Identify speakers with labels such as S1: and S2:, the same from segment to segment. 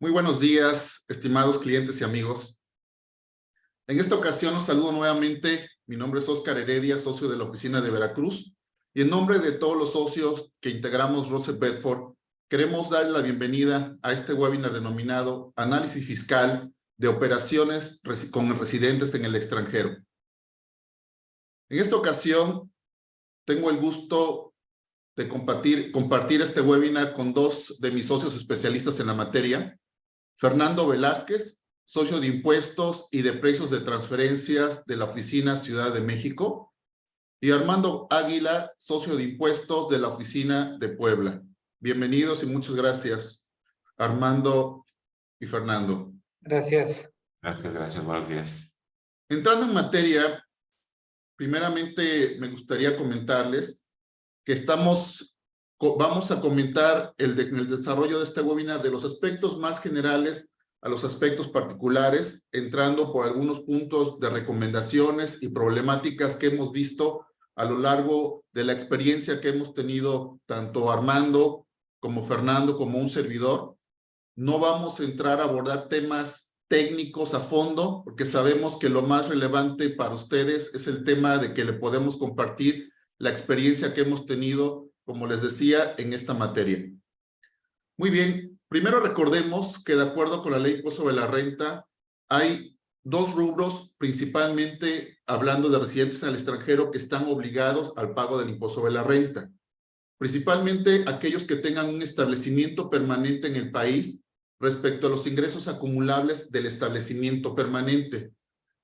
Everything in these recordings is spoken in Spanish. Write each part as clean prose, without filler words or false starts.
S1: Muy buenos días, estimados clientes y amigos. En esta ocasión los saludo nuevamente. Mi nombre es Óscar Heredia, socio de la oficina de Veracruz, y en nombre de todos los socios que integramos Rosset Bedford, queremos darle la bienvenida a este webinar denominado Análisis Fiscal de Operaciones con Residentes en el Extranjero. En esta ocasión tengo el gusto de compartir este webinar con dos de mis socios especialistas en la materia. Fernando Velázquez, socio de impuestos y de precios de transferencias de la oficina Ciudad de México, y Armando Águila, socio de impuestos de la oficina de Puebla. Bienvenidos y muchas gracias, Armando y Fernando.
S2: Gracias.
S3: Gracias, buenos días.
S1: Entrando en materia, primeramente me gustaría comentarles que vamos a comentar en el desarrollo de este webinar de los aspectos más generales a los aspectos particulares, entrando por algunos puntos de recomendaciones y problemáticas que hemos visto a lo largo de la experiencia que hemos tenido tanto Armando como Fernando como un servidor. No vamos a entrar a abordar temas técnicos a fondo, porque sabemos que lo más relevante para ustedes es el tema de que le podemos compartir la experiencia que hemos tenido, como les decía, en esta materia. Muy bien, primero recordemos que de acuerdo con la Ley Impuesto sobre la Renta, hay dos rubros, principalmente hablando de residentes en el extranjero, que están obligados al pago del impuesto sobre la renta. Principalmente aquellos que tengan un establecimiento permanente en el país respecto a los ingresos acumulables del establecimiento permanente.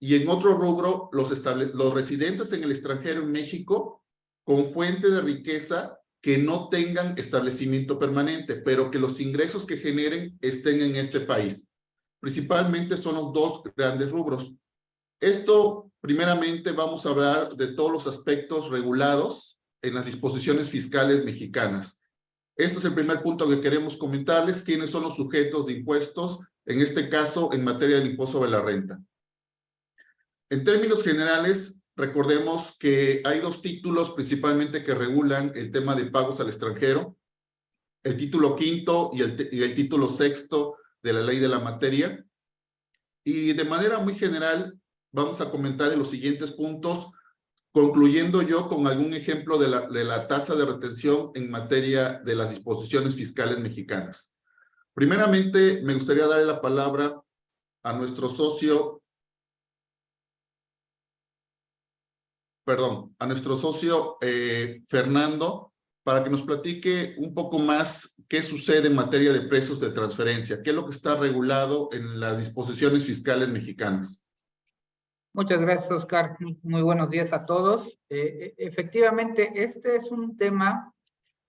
S1: Y en otro rubro, los residentes en el extranjero en México con fuente de riqueza que no tengan establecimiento permanente, pero que los ingresos que generen estén en este país. Principalmente son los dos grandes rubros. Esto, primeramente, vamos a hablar de todos los aspectos regulados en las disposiciones fiscales mexicanas. Este es el primer punto que queremos comentarles, quiénes son los sujetos de impuestos, en este caso, en materia del impuesto sobre la renta. En términos generales, recordemos que hay dos títulos principalmente que regulan el tema de pagos al extranjero, el título quinto y el título sexto de la ley de la materia. Y de manera muy general, vamos a comentar en los siguientes puntos, concluyendo yo con algún ejemplo de la tasa de retención en materia de las disposiciones fiscales mexicanas. Primeramente, me gustaría darle la palabra a nuestro socio, Fernando, para que nos platique un poco más qué sucede en materia de precios de transferencia, qué es lo que está regulado en las disposiciones fiscales mexicanas.
S2: Muchas gracias, Oscar. Muy buenos días a todos. Efectivamente, este es un tema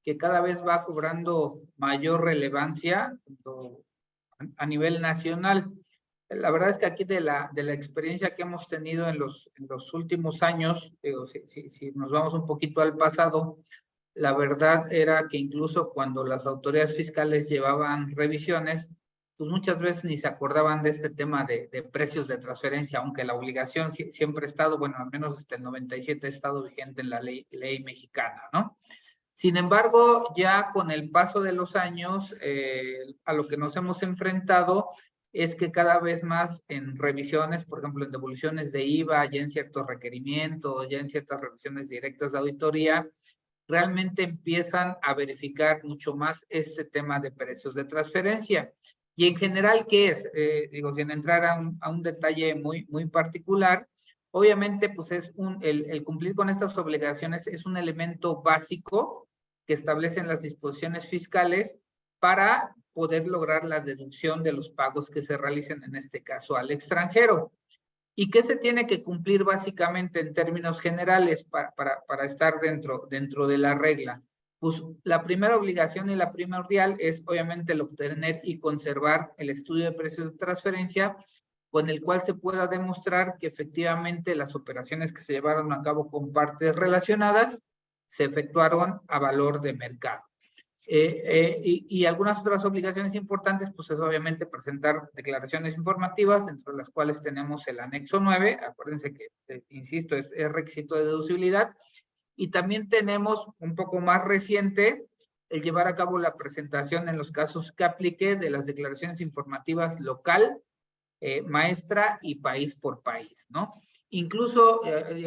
S2: que cada vez va cobrando mayor relevancia a nivel nacional. La verdad es que aquí de la experiencia que hemos tenido en los últimos años, si nos vamos un poquito al pasado, la verdad era que incluso cuando las autoridades fiscales llevaban revisiones, pues muchas veces ni se acordaban de este tema de precios de transferencia, aunque la obligación siempre ha estado, bueno, al menos hasta el 97 ha estado vigente en la ley mexicana, ¿no? Sin embargo, ya con el paso de los años, a lo que nos hemos enfrentado es que cada vez más en revisiones, por ejemplo, en devoluciones de IVA, ya en ciertos requerimientos, ya en ciertas revisiones directas de auditoría, realmente empiezan a verificar mucho más este tema de precios de transferencia. Y en general, ¿qué es? Digo, sin entrar a un detalle muy particular, obviamente, pues es el cumplir con estas obligaciones es un elemento básico que establecen las disposiciones fiscales para poder lograr la deducción de los pagos que se realicen, en este caso, al extranjero. ¿Y qué se tiene que cumplir básicamente en términos generales para estar dentro de la regla? Pues la primera obligación y la primordial es obviamente el obtener y conservar el estudio de precios de transferencia con el cual se pueda demostrar que efectivamente las operaciones que se llevaron a cabo con partes relacionadas se efectuaron a valor de mercado. Y algunas otras obligaciones importantes, pues es obviamente presentar declaraciones informativas, dentro de las cuales tenemos el anexo 9, acuérdense que, insisto, es requisito de deducibilidad, y también tenemos un poco más reciente el llevar a cabo la presentación en los casos que aplique de las declaraciones informativas local, maestra y país por país, ¿no? Incluso,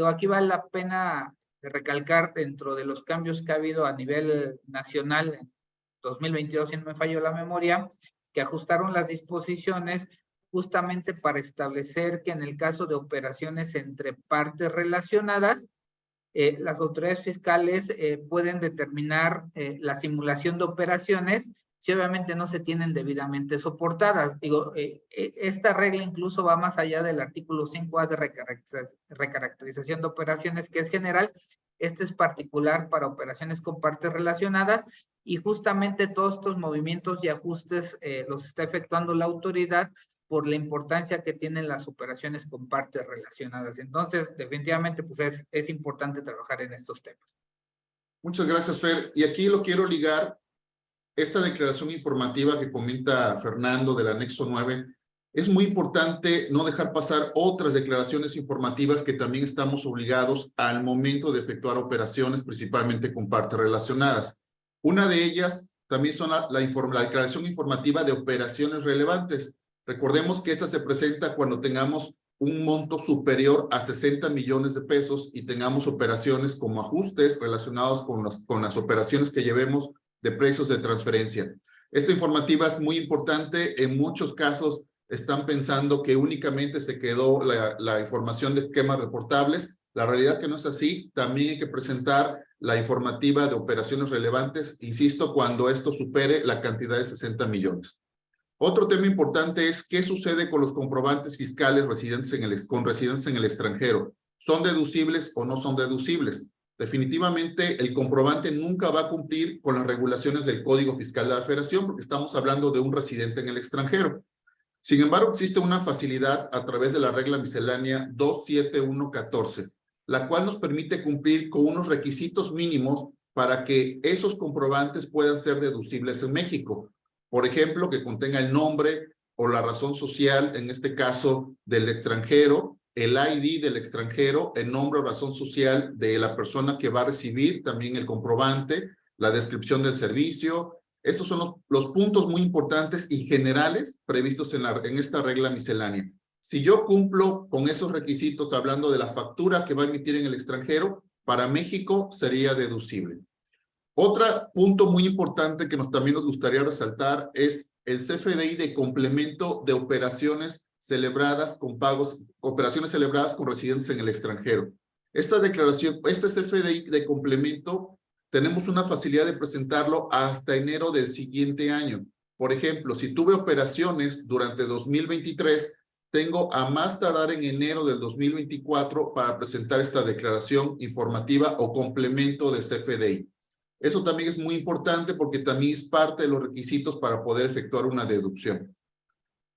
S2: aquí vale la pena recalcar dentro de los cambios que ha habido a nivel nacional en 2022, si no me falló la memoria, que ajustaron las disposiciones justamente para establecer que en el caso de operaciones entre partes relacionadas, las autoridades fiscales pueden determinar la simulación de operaciones si obviamente no se tienen debidamente soportadas. Digo, esta regla incluso va más allá del artículo 5A de recaracterización de operaciones, que es general. Este es particular para operaciones con partes relacionadas, y justamente todos estos movimientos y ajustes los está efectuando la autoridad por la importancia que tienen las operaciones con partes relacionadas. Entonces, definitivamente, pues es importante trabajar en estos temas.
S1: Muchas gracias, Fer. Y aquí lo quiero ligar, esta declaración informativa que comenta Fernando del anexo 9, es muy importante no dejar pasar otras declaraciones informativas que también estamos obligados al momento de efectuar operaciones, principalmente con partes relacionadas. Una de ellas también son la declaración informativa de operaciones relevantes. Recordemos que esta se presenta cuando tengamos un monto superior a 60 millones de pesos y tengamos operaciones como ajustes relacionados con las operaciones que llevemos de precios de transferencia. Esta informativa es muy importante. En muchos casos están pensando que únicamente se quedó la información de esquemas reportables. La realidad que no es así. También hay que presentar la informativa de operaciones relevantes, insisto, cuando esto supere la cantidad de 60 millones. Otro tema importante es qué sucede con los comprobantes fiscales con residencia en el extranjero. ¿Son deducibles o no son deducibles? Definitivamente el comprobante nunca va a cumplir con las regulaciones del Código Fiscal de la Federación porque estamos hablando de un residente en el extranjero. Sin embargo, existe una facilidad a través de la regla miscelánea 27114, la cual nos permite cumplir con unos requisitos mínimos para que esos comprobantes puedan ser deducibles en México. Por ejemplo, que contenga el nombre o la razón social, en este caso del extranjero, el ID del extranjero, el nombre o razón social de la persona que va a recibir también el comprobante, la descripción del servicio. Estos son los puntos muy importantes y generales previstos en esta regla miscelánea. Si yo cumplo con esos requisitos, hablando de la factura que va a emitir en el extranjero, para México sería deducible. Otro punto muy importante que también nos gustaría resaltar es el CFDI de complemento de operaciones celebradas con residentes en el extranjero. Esta declaración, este CFDI de complemento, tenemos una facilidad de presentarlo hasta enero del siguiente año. Por ejemplo, si tuve operaciones durante 2023, tengo a más tardar en enero del 2024 para presentar esta declaración informativa o complemento de CFDI. Eso también es muy importante porque también es parte de los requisitos para poder efectuar una deducción.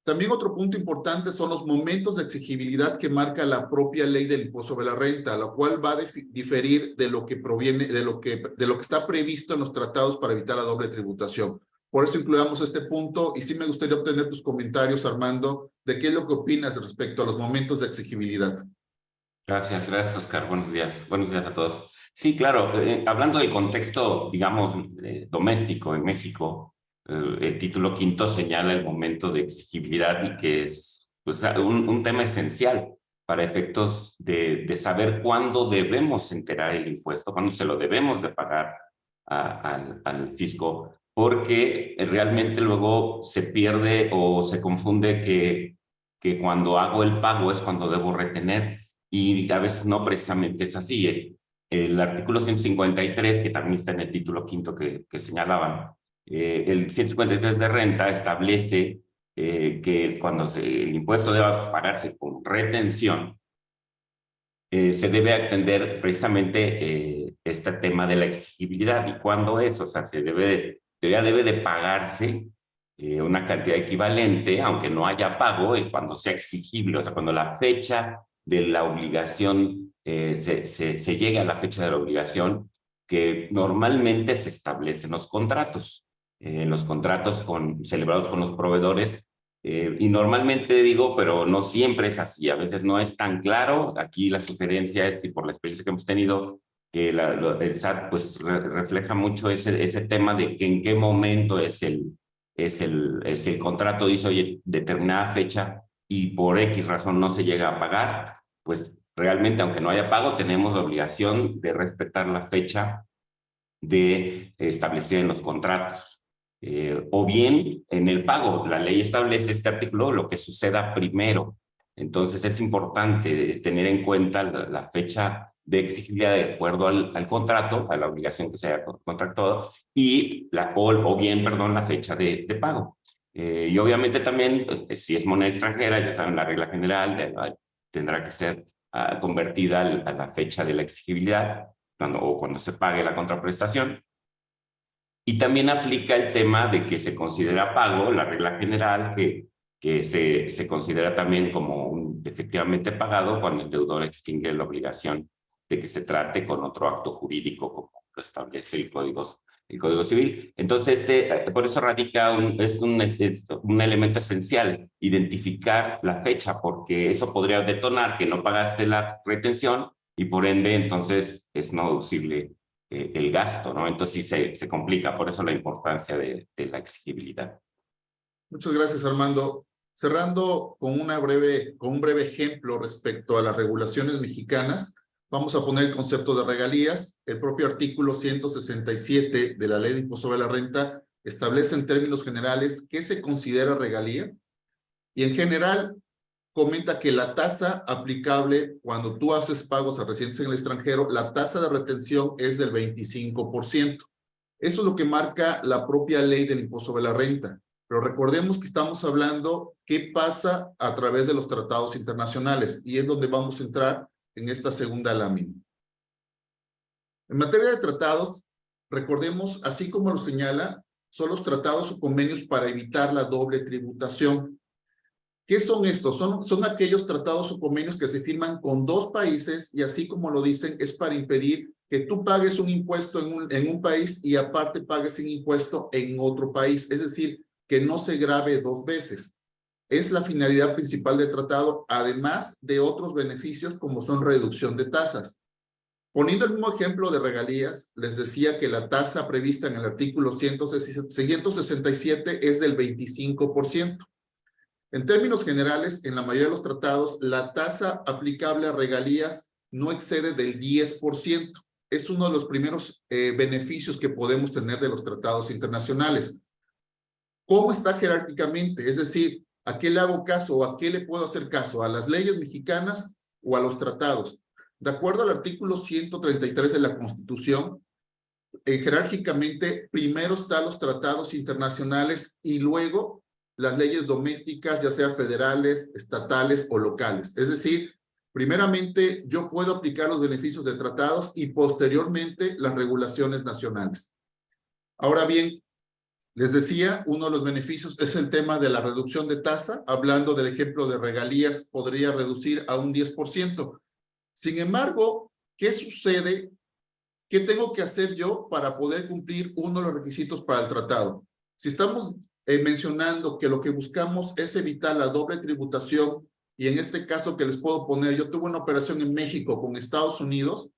S1: También otro punto importante son los momentos de exigibilidad que marca la propia ley del impuesto sobre la renta, la cual va a diferir de lo que proviene, de lo que está previsto en los tratados para evitar la doble tributación. Por eso incluimos este punto y sí me gustaría obtener tus comentarios, Armando, de qué es lo que opinas respecto a los momentos de exigibilidad.
S3: Gracias, Oscar. Buenos días a todos. Sí, claro, hablando del contexto, digamos, doméstico en México, el título quinto señala el momento de exigibilidad y que es pues, un tema esencial para efectos de saber cuándo debemos enterar el impuesto, cuándo se lo debemos de pagar al fisco, porque realmente luego se pierde o se confunde que cuando hago el pago es cuando debo retener, y a veces no precisamente es así. El artículo 153, que también está en el título quinto que señalaban, el 153 de renta establece que cuando el impuesto debe pagarse con retención, se debe atender precisamente este tema de la exigibilidad. ¿Y cuándo es? O sea, debe de pagarse una cantidad equivalente, aunque no haya pago, y cuando sea exigible, o sea, cuando la fecha de la obligación, se llegue a la fecha de la obligación, que normalmente se establece en los contratos celebrados con los proveedores. Y normalmente digo, pero no siempre es así, a veces no es tan claro. Aquí la sugerencia es, y por la experiencia que hemos tenido, que el SAT pues refleja mucho ese tema de que en qué momento es el contrato, dice, oye, determinada fecha y por X razón no se llega a pagar, pues realmente, aunque no haya pago, tenemos la obligación de respetar la fecha establecida en los contratos. O bien en el pago, la ley establece este artículo, lo que suceda primero. Entonces es importante tener en cuenta la fecha de exigibilidad de acuerdo al contrato, a la obligación que se haya contractado, y o bien, perdón, la fecha de pago. Y obviamente también, si es moneda extranjera, ya saben, la regla general tendrá que ser convertida a la fecha de la exigibilidad cuando se pague la contraprestación. Y también aplica el tema de que se considera pago, la regla general, que se considera también como efectivamente pagado cuando el deudor extingue la obligación de que se trate con otro acto jurídico, como lo establece el Código Civil. Entonces, por eso radica es un elemento esencial, identificar la fecha, porque eso podría detonar que no pagaste la retención y por ende, entonces, es no deducible el gasto, ¿no? Entonces sí se complica, por eso la importancia de la exigibilidad.
S1: Muchas gracias, Armando. Cerrando con un breve ejemplo respecto a las regulaciones mexicanas, vamos a poner el concepto de regalías. El propio artículo 167 de la Ley de Impuesto sobre la Renta establece en términos generales qué se considera regalía, y en general comenta que la tasa aplicable cuando tú haces pagos a residentes en el extranjero, la tasa de retención es del 25%. Eso es lo que marca la propia ley del impuesto sobre la renta. Pero recordemos que estamos hablando qué pasa a través de los tratados internacionales, y es donde vamos a entrar en esta segunda lámina. En materia de tratados, recordemos, así como lo señala, son los tratados o convenios para evitar la doble tributación. ¿Qué son estos? Son aquellos tratados o convenios que se firman con dos países, y así como lo dicen, es para impedir que tú pagues un impuesto en un país y aparte pagues un impuesto en otro país. Es decir, que no se grave dos veces. Es la finalidad principal del tratado, además de otros beneficios como son reducción de tasas. Poniendo el mismo ejemplo de regalías, les decía que la tasa prevista en el artículo 167 es del 25%. En términos generales, en la mayoría de los tratados, la tasa aplicable a regalías no excede del 10%. Es uno de los primeros beneficios que podemos tener de los tratados internacionales. ¿Cómo está jerárquicamente? Es decir, ¿a qué le hago caso o a qué le puedo hacer caso? ¿A las leyes mexicanas o a los tratados? De acuerdo al artículo 133 de la Constitución, jerárquicamente primero están los tratados internacionales y luego las leyes domésticas, ya sea federales, estatales o locales. Es decir, primeramente yo puedo aplicar los beneficios de tratados y posteriormente las regulaciones nacionales. Ahora bien, les decía, uno de los beneficios es el tema de la reducción de tasa. Hablando del ejemplo de regalías, podría reducir a un 10%. Sin embargo, ¿qué sucede? ¿Qué tengo que hacer yo para poder cumplir uno de los requisitos para el tratado? Si estamos mencionando que lo que buscamos es evitar la doble tributación, y en este caso que les puedo poner, yo tuve una operación en México con Estados Unidos,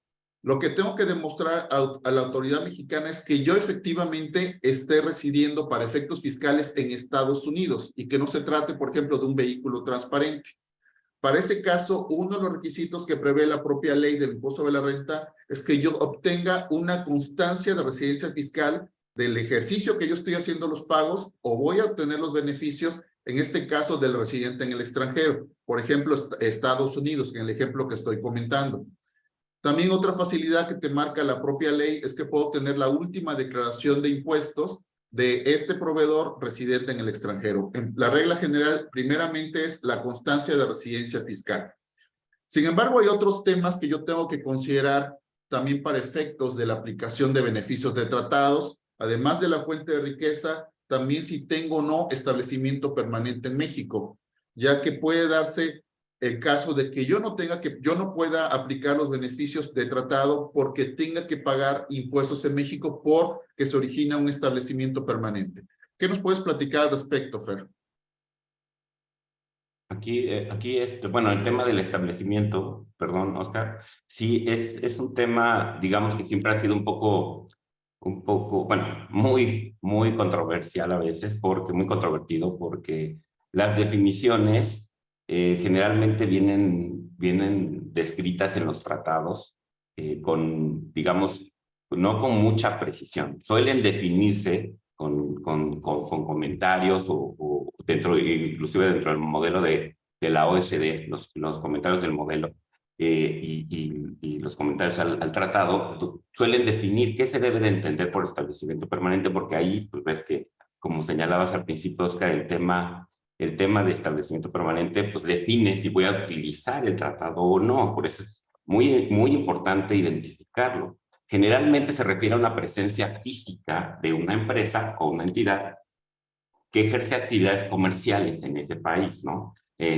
S1: lo que tengo que demostrar a la autoridad mexicana es que yo efectivamente esté residiendo para efectos fiscales en Estados Unidos y que no se trate, por ejemplo, de un vehículo transparente. Para ese caso, uno de los requisitos que prevé la propia ley del impuesto sobre la renta es que yo obtenga una constancia de residencia fiscal del ejercicio que yo estoy haciendo los pagos, o voy a obtener los beneficios, en este caso del residente en el extranjero, por ejemplo, Estados Unidos, en el ejemplo que estoy comentando. También otra facilidad que te marca la propia ley es que puedo tener la última declaración de impuestos de este proveedor residente en el extranjero. La regla general, primeramente, es la constancia de residencia fiscal. Sin embargo, hay otros temas que yo tengo que considerar también para efectos de la aplicación de beneficios de tratados, además de la fuente de riqueza, también si tengo o no establecimiento permanente en México, ya que puede darse el caso de que yo no pueda aplicar los beneficios de tratado porque tenga que pagar impuestos en México porque se origina un establecimiento permanente. ¿Qué nos puedes platicar al respecto, Fer?
S3: Aquí bueno, el tema del establecimiento, perdón, Oscar, sí es un tema, digamos que siempre ha sido un poco, bueno, muy controversial a veces, muy controvertido, porque las definiciones generalmente vienen descritas en los tratados digamos, no con mucha precisión. Suelen definirse con comentarios o inclusive dentro del modelo de la OECD, los comentarios del modelo y los comentarios al tratado suelen definir qué se debe de entender por establecimiento permanente, porque ahí pues ves que, como señalabas al principio, Oscar, el tema de establecimiento permanente pues define si voy a utilizar el tratado o no. Por eso es muy importante identificarlo. Generalmente se refiere a una presencia física de una empresa o una entidad que ejerce actividades comerciales en ese país, ¿no?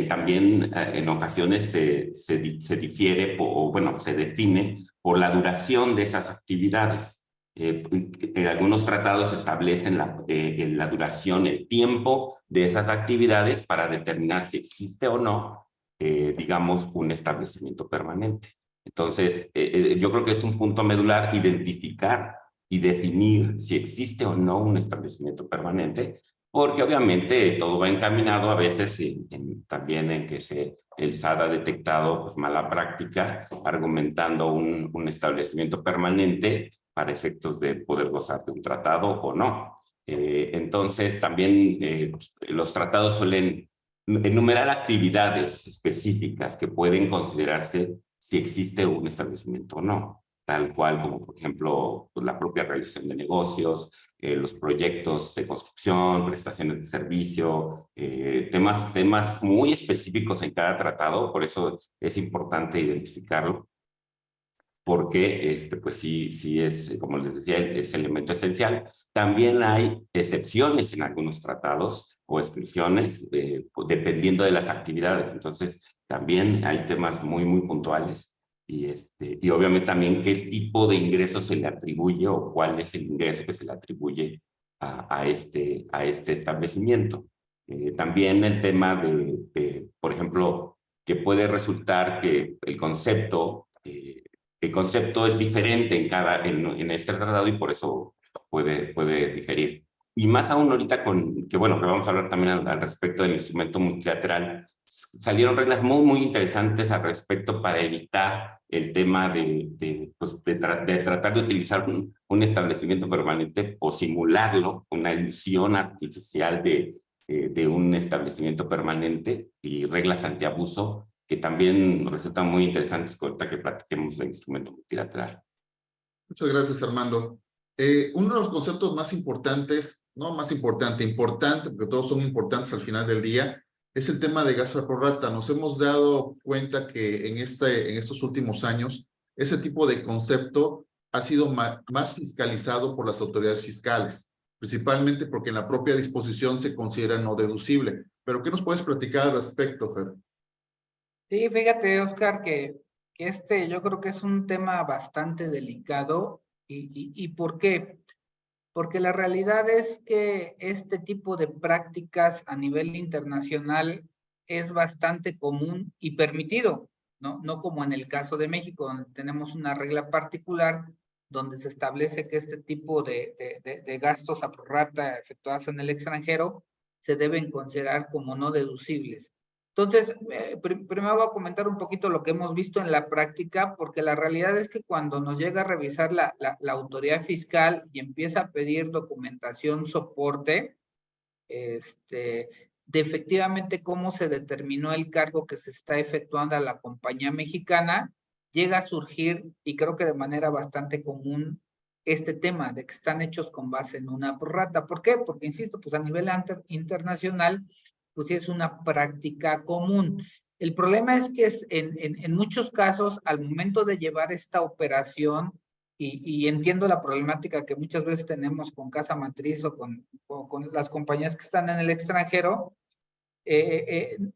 S3: También en ocasiones se difiere o, bueno, se define por la duración de esas actividades. En algunos tratados establecen la duración, el tiempo de esas actividades para determinar si existe o no, digamos, un establecimiento permanente. Entonces, yo creo que es un punto medular identificar y definir si existe o no un establecimiento permanente, porque obviamente todo va encaminado a veces también en que el SAT ha detectado pues, mala práctica, argumentando un establecimiento permanente para efectos de poder gozar de un tratado o no. Entonces, también los tratados suelen enumerar actividades específicas que pueden considerarse si existe un establecimiento o no, tal cual como, por ejemplo, pues, la propia realización de negocios, los proyectos de construcción, prestaciones de servicio, temas muy específicos en cada tratado. Por eso es importante identificarlo, porque pues sí es, como les decía, es elemento esencial. También hay excepciones en algunos tratados o exclusiones, dependiendo de las actividades. Entonces, también hay temas muy puntuales. Y obviamente también qué tipo de ingreso se le atribuye o cuál es el ingreso que se le atribuye a este establecimiento. También el tema por ejemplo, que puede resultar que el concepto es diferente en este tratado y por eso puede diferir. Y más aún ahorita que vamos a hablar también al respecto del instrumento multilateral, salieron reglas muy interesantes al respecto para evitar el tema de tratar de utilizar un establecimiento permanente o simularlo, una ilusión artificial de un establecimiento permanente, y reglas antiabuso que también resultan muy interesantes ahorita que platiquemos del instrumento multilateral.
S1: Muchas gracias, Armando. Uno de los conceptos más importantes, no más importante, porque todos son importantes al final del día, es el tema de gasto por rata. Nos hemos dado cuenta que en estos últimos años, ese tipo de concepto ha sido más fiscalizado por las autoridades fiscales, principalmente porque en la propia disposición se considera no deducible. ¿Pero qué nos puedes platicar al respecto, Fer?
S2: Sí, fíjate, Oscar, que yo creo que es un tema bastante delicado. ¿Y por qué? Porque la realidad es que este tipo de prácticas a nivel internacional es bastante común y permitido, ¿no? No como en el caso de México, donde tenemos una regla particular donde se establece que este tipo de gastos a prorrata efectuados en el extranjero se deben considerar como no deducibles. Entonces, primero voy a comentar un poquito lo que hemos visto en la práctica, porque la realidad es que cuando nos llega a revisar la autoridad fiscal y empieza a pedir documentación, soporte, de efectivamente cómo se determinó el cargo que se está efectuando a la compañía mexicana, llega a surgir, y creo que de manera bastante común, este tema de que están hechos con base en una prorrata. ¿Por qué? Porque, insisto, pues a nivel internacional, pues es una práctica común. El problema es que en muchos casos, al momento de llevar esta operación, y entiendo la problemática que muchas veces tenemos con casa matriz o con las compañías que están en el extranjero,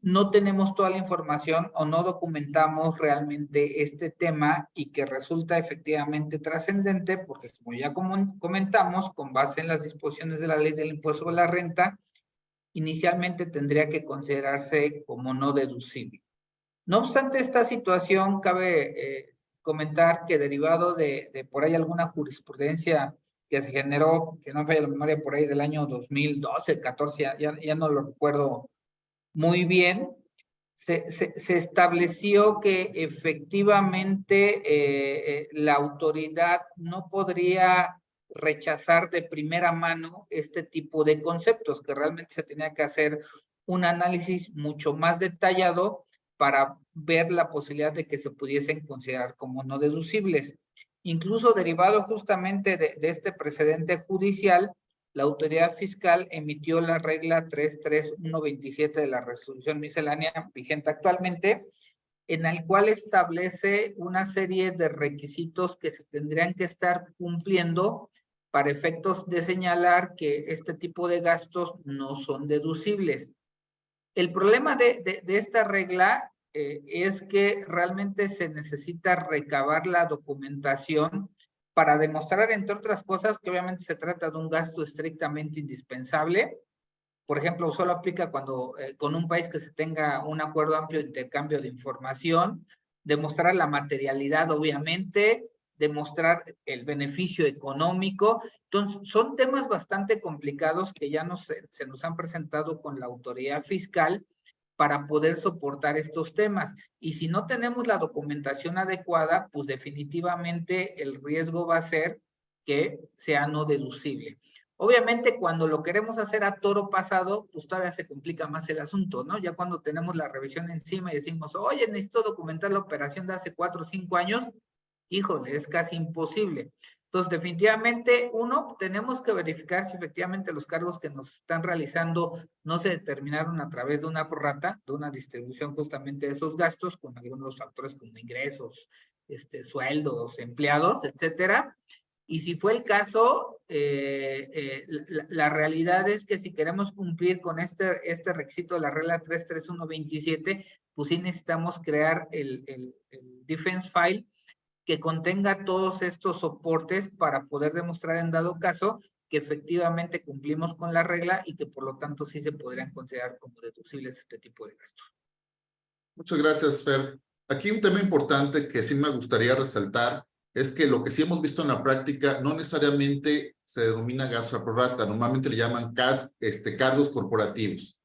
S2: no tenemos toda la información o no documentamos realmente este tema y que resulta efectivamente trascendente porque, como ya comentamos, con base en las disposiciones de la ley del impuesto sobre la renta, inicialmente tendría que considerarse como no deducible. No obstante esta situación, cabe comentar que derivado de por ahí alguna jurisprudencia que se generó, que no me falla la memoria, por ahí del año 2012, 14, ya no lo recuerdo muy bien, se estableció que efectivamente la autoridad no podría rechazar de primera mano este tipo de conceptos, que realmente se tenía que hacer un análisis mucho más detallado para ver la posibilidad de que se pudiesen considerar como no deducibles. Incluso derivado justamente de este precedente judicial, la autoridad fiscal emitió la regla 33127 de la resolución miscelánea vigente actualmente, en el cual establece una serie de requisitos que se tendrían que estar cumpliendo para efectos de señalar que este tipo de gastos no son deducibles. El problema de esta regla es que realmente se necesita recabar la documentación para demostrar, entre otras cosas, que obviamente se trata de un gasto estrictamente indispensable. Por ejemplo, solo aplica cuando con un país que se tenga un acuerdo amplio de intercambio de información, demostrar la materialidad, obviamente, demostrar el beneficio económico. Entonces, son temas bastante complicados que ya se nos han presentado con la autoridad fiscal para poder soportar estos temas. Y si no tenemos la documentación adecuada, pues definitivamente el riesgo va a ser que sea no deducible. Obviamente, cuando lo queremos hacer a toro pasado, pues todavía se complica más el asunto, ¿no? Ya cuando tenemos la revisión encima y decimos, oye, necesito documentar la operación de hace 4 o 5 años, híjole, es casi imposible. Entonces, definitivamente, uno, tenemos que verificar si efectivamente los cargos que nos están realizando no se determinaron a través de una prorrata, de una distribución justamente de esos gastos, con algunos factores como ingresos, sueldos, empleados, etcétera. Y si fue el caso, la realidad es que si queremos cumplir con este requisito de la regla 33127, pues sí necesitamos crear el defense file que contenga todos estos soportes para poder demostrar en dado caso que efectivamente cumplimos con la regla y que por lo tanto sí se podrían considerar como deducibles este tipo de gastos.
S1: Muchas gracias, Fer. Aquí un tema importante que sí me gustaría resaltar es que lo que sí hemos visto en la práctica no necesariamente se denomina gasto a prorrata, normalmente le llaman cargos corporativos.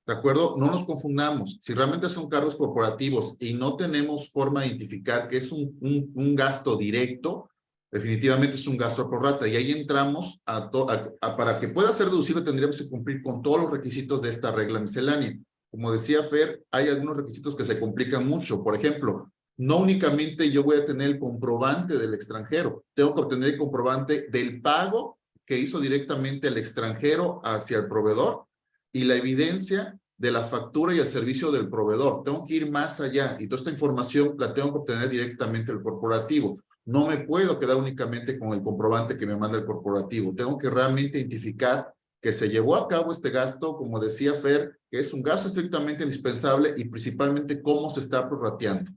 S1: ¿De acuerdo? No nos confundamos. Si realmente son cargos corporativos y no tenemos forma de identificar que es un gasto directo, definitivamente es un gasto a prorrata. Y ahí entramos para que pueda ser deducible tendríamos que cumplir con todos los requisitos de esta regla miscelánea. Como decía Fer, hay algunos requisitos que se complican mucho. Por ejemplo, no únicamente yo voy a tener el comprobante del extranjero, tengo que obtener el comprobante del pago que hizo directamente el extranjero hacia el proveedor y la evidencia de la factura y el servicio del proveedor. Tengo que ir más allá y toda esta información la tengo que obtener directamente del corporativo. No me puedo quedar únicamente con el comprobante que me manda el corporativo. Tengo que realmente identificar que se llevó a cabo este gasto, como decía Fer, que es un gasto estrictamente indispensable y principalmente cómo se está prorrateando.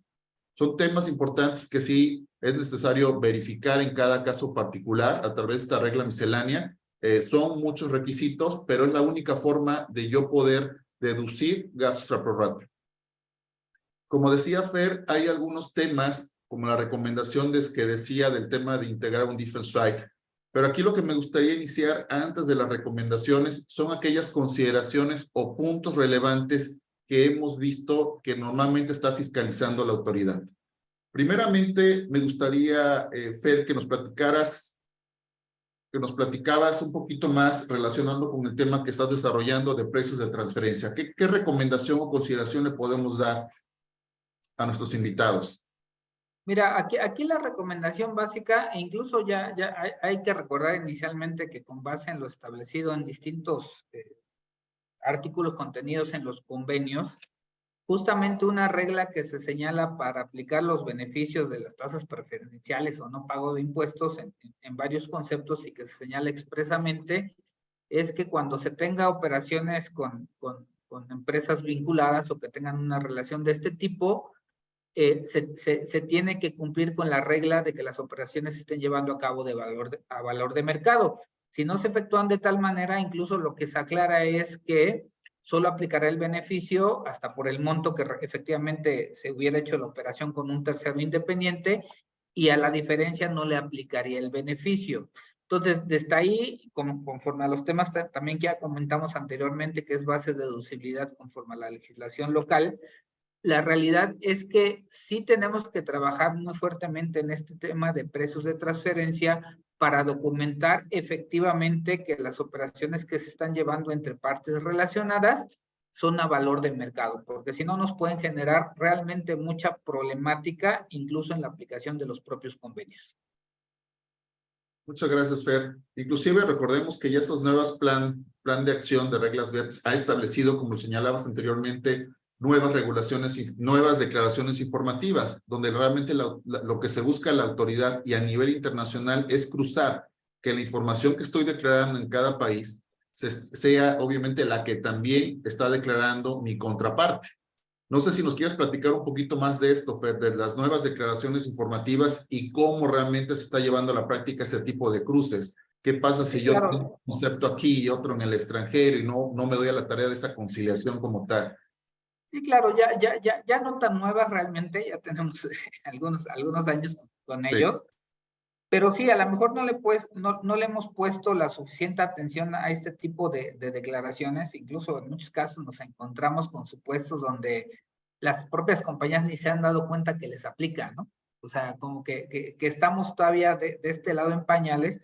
S1: Son temas importantes que sí es necesario verificar en cada caso particular a través de esta regla miscelánea. Son muchos requisitos, pero es la única forma de yo poder deducir gastos a prorrata. Como decía Fer, hay algunos temas, como la recomendación que decía del tema de integrar un defense file. Pero aquí lo que me gustaría iniciar antes de las recomendaciones son aquellas consideraciones o puntos relevantes que hemos visto que normalmente está fiscalizando la autoridad. Primeramente, me gustaría, Fer, que nos platicabas un poquito más relacionando con el tema que estás desarrollando de precios de transferencia. ¿Qué recomendación o consideración le podemos dar a nuestros invitados?
S2: Mira, aquí la recomendación básica, e incluso ya hay que recordar inicialmente que con base en lo establecido en distintos artículos contenidos en los convenios, justamente una regla que se señala para aplicar los beneficios de las tasas preferenciales o no pago de impuestos en varios conceptos y que se señala expresamente es que cuando se tenga operaciones con empresas vinculadas o que tengan una relación de este tipo, se tiene que cumplir con la regla de que las operaciones se estén llevando a cabo a valor de mercado. Si no se efectúan de tal manera, incluso lo que se aclara es que solo aplicará el beneficio hasta por el monto que efectivamente se hubiera hecho la operación con un tercero independiente y a la diferencia no le aplicaría el beneficio. Entonces, desde ahí, conforme a los temas también que ya comentamos anteriormente, que es base de deducibilidad conforme a la legislación local, la realidad es que sí tenemos que trabajar muy fuertemente en este tema de precios de transferencia para documentar efectivamente que las operaciones que se están llevando entre partes relacionadas son a valor de mercado, porque si no nos pueden generar realmente mucha problemática, incluso en la aplicación de los propios convenios.
S1: Muchas gracias, Fer. Inclusive recordemos que ya estos nuevos plan de acción de reglas BEPS ha establecido, como señalabas anteriormente, nuevas regulaciones y nuevas declaraciones informativas, donde realmente lo que se busca la autoridad y a nivel internacional es cruzar que la información que estoy declarando en cada país sea obviamente la que también está declarando mi contraparte. No sé si nos quieres platicar un poquito más de esto, Fer, de las nuevas declaraciones informativas y cómo realmente se está llevando a la práctica ese tipo de cruces. ¿Qué pasa si yo tengo un concepto aquí y otro en el extranjero y no me doy a la tarea de esa conciliación como tal?
S2: Sí, claro, ya no tan nuevas realmente, ya tenemos algunos años con ellos, pero sí, a lo mejor no le hemos puesto la suficiente atención a este tipo de declaraciones, incluso en muchos casos nos encontramos con supuestos donde las propias compañías ni se han dado cuenta que les aplica, ¿no? O sea, como que estamos todavía de este lado en pañales,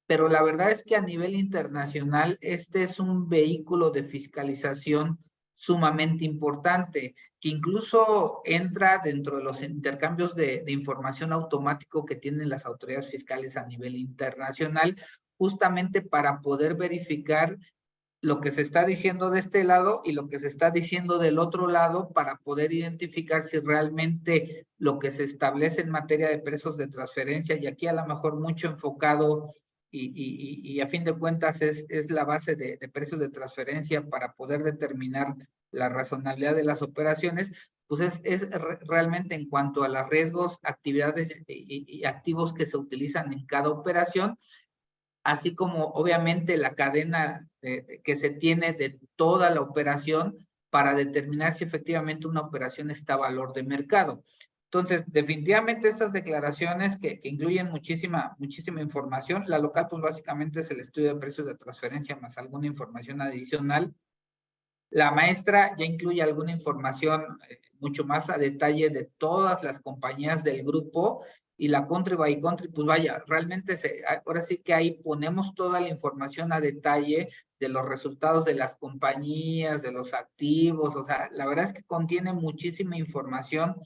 S2: pero la verdad es que a nivel internacional este es un vehículo de fiscalización sumamente importante, que incluso entra dentro de los intercambios de información automático que tienen las autoridades fiscales a nivel internacional, justamente para poder verificar lo que se está diciendo de este lado y lo que se está diciendo del otro lado para poder identificar si realmente lo que se establece en materia de precios de transferencia, y aquí a lo mejor mucho enfocado y a fin de cuentas es la base de precios de transferencia para poder determinar la razonabilidad de las operaciones, pues es realmente en cuanto a los riesgos, actividades y activos que se utilizan en cada operación, así como obviamente la cadena que se tiene de toda la operación para determinar si efectivamente una operación está a valor de mercado. Entonces, definitivamente estas declaraciones que incluyen muchísima información, la local pues básicamente es el estudio de precios de transferencia más alguna información adicional. La maestra ya incluye alguna información mucho más a detalle de todas las compañías del grupo, y la country by country, pues vaya, realmente ahora sí que ahí ponemos toda la información a detalle de los resultados de las compañías, de los activos, o sea, la verdad es que contiene muchísima información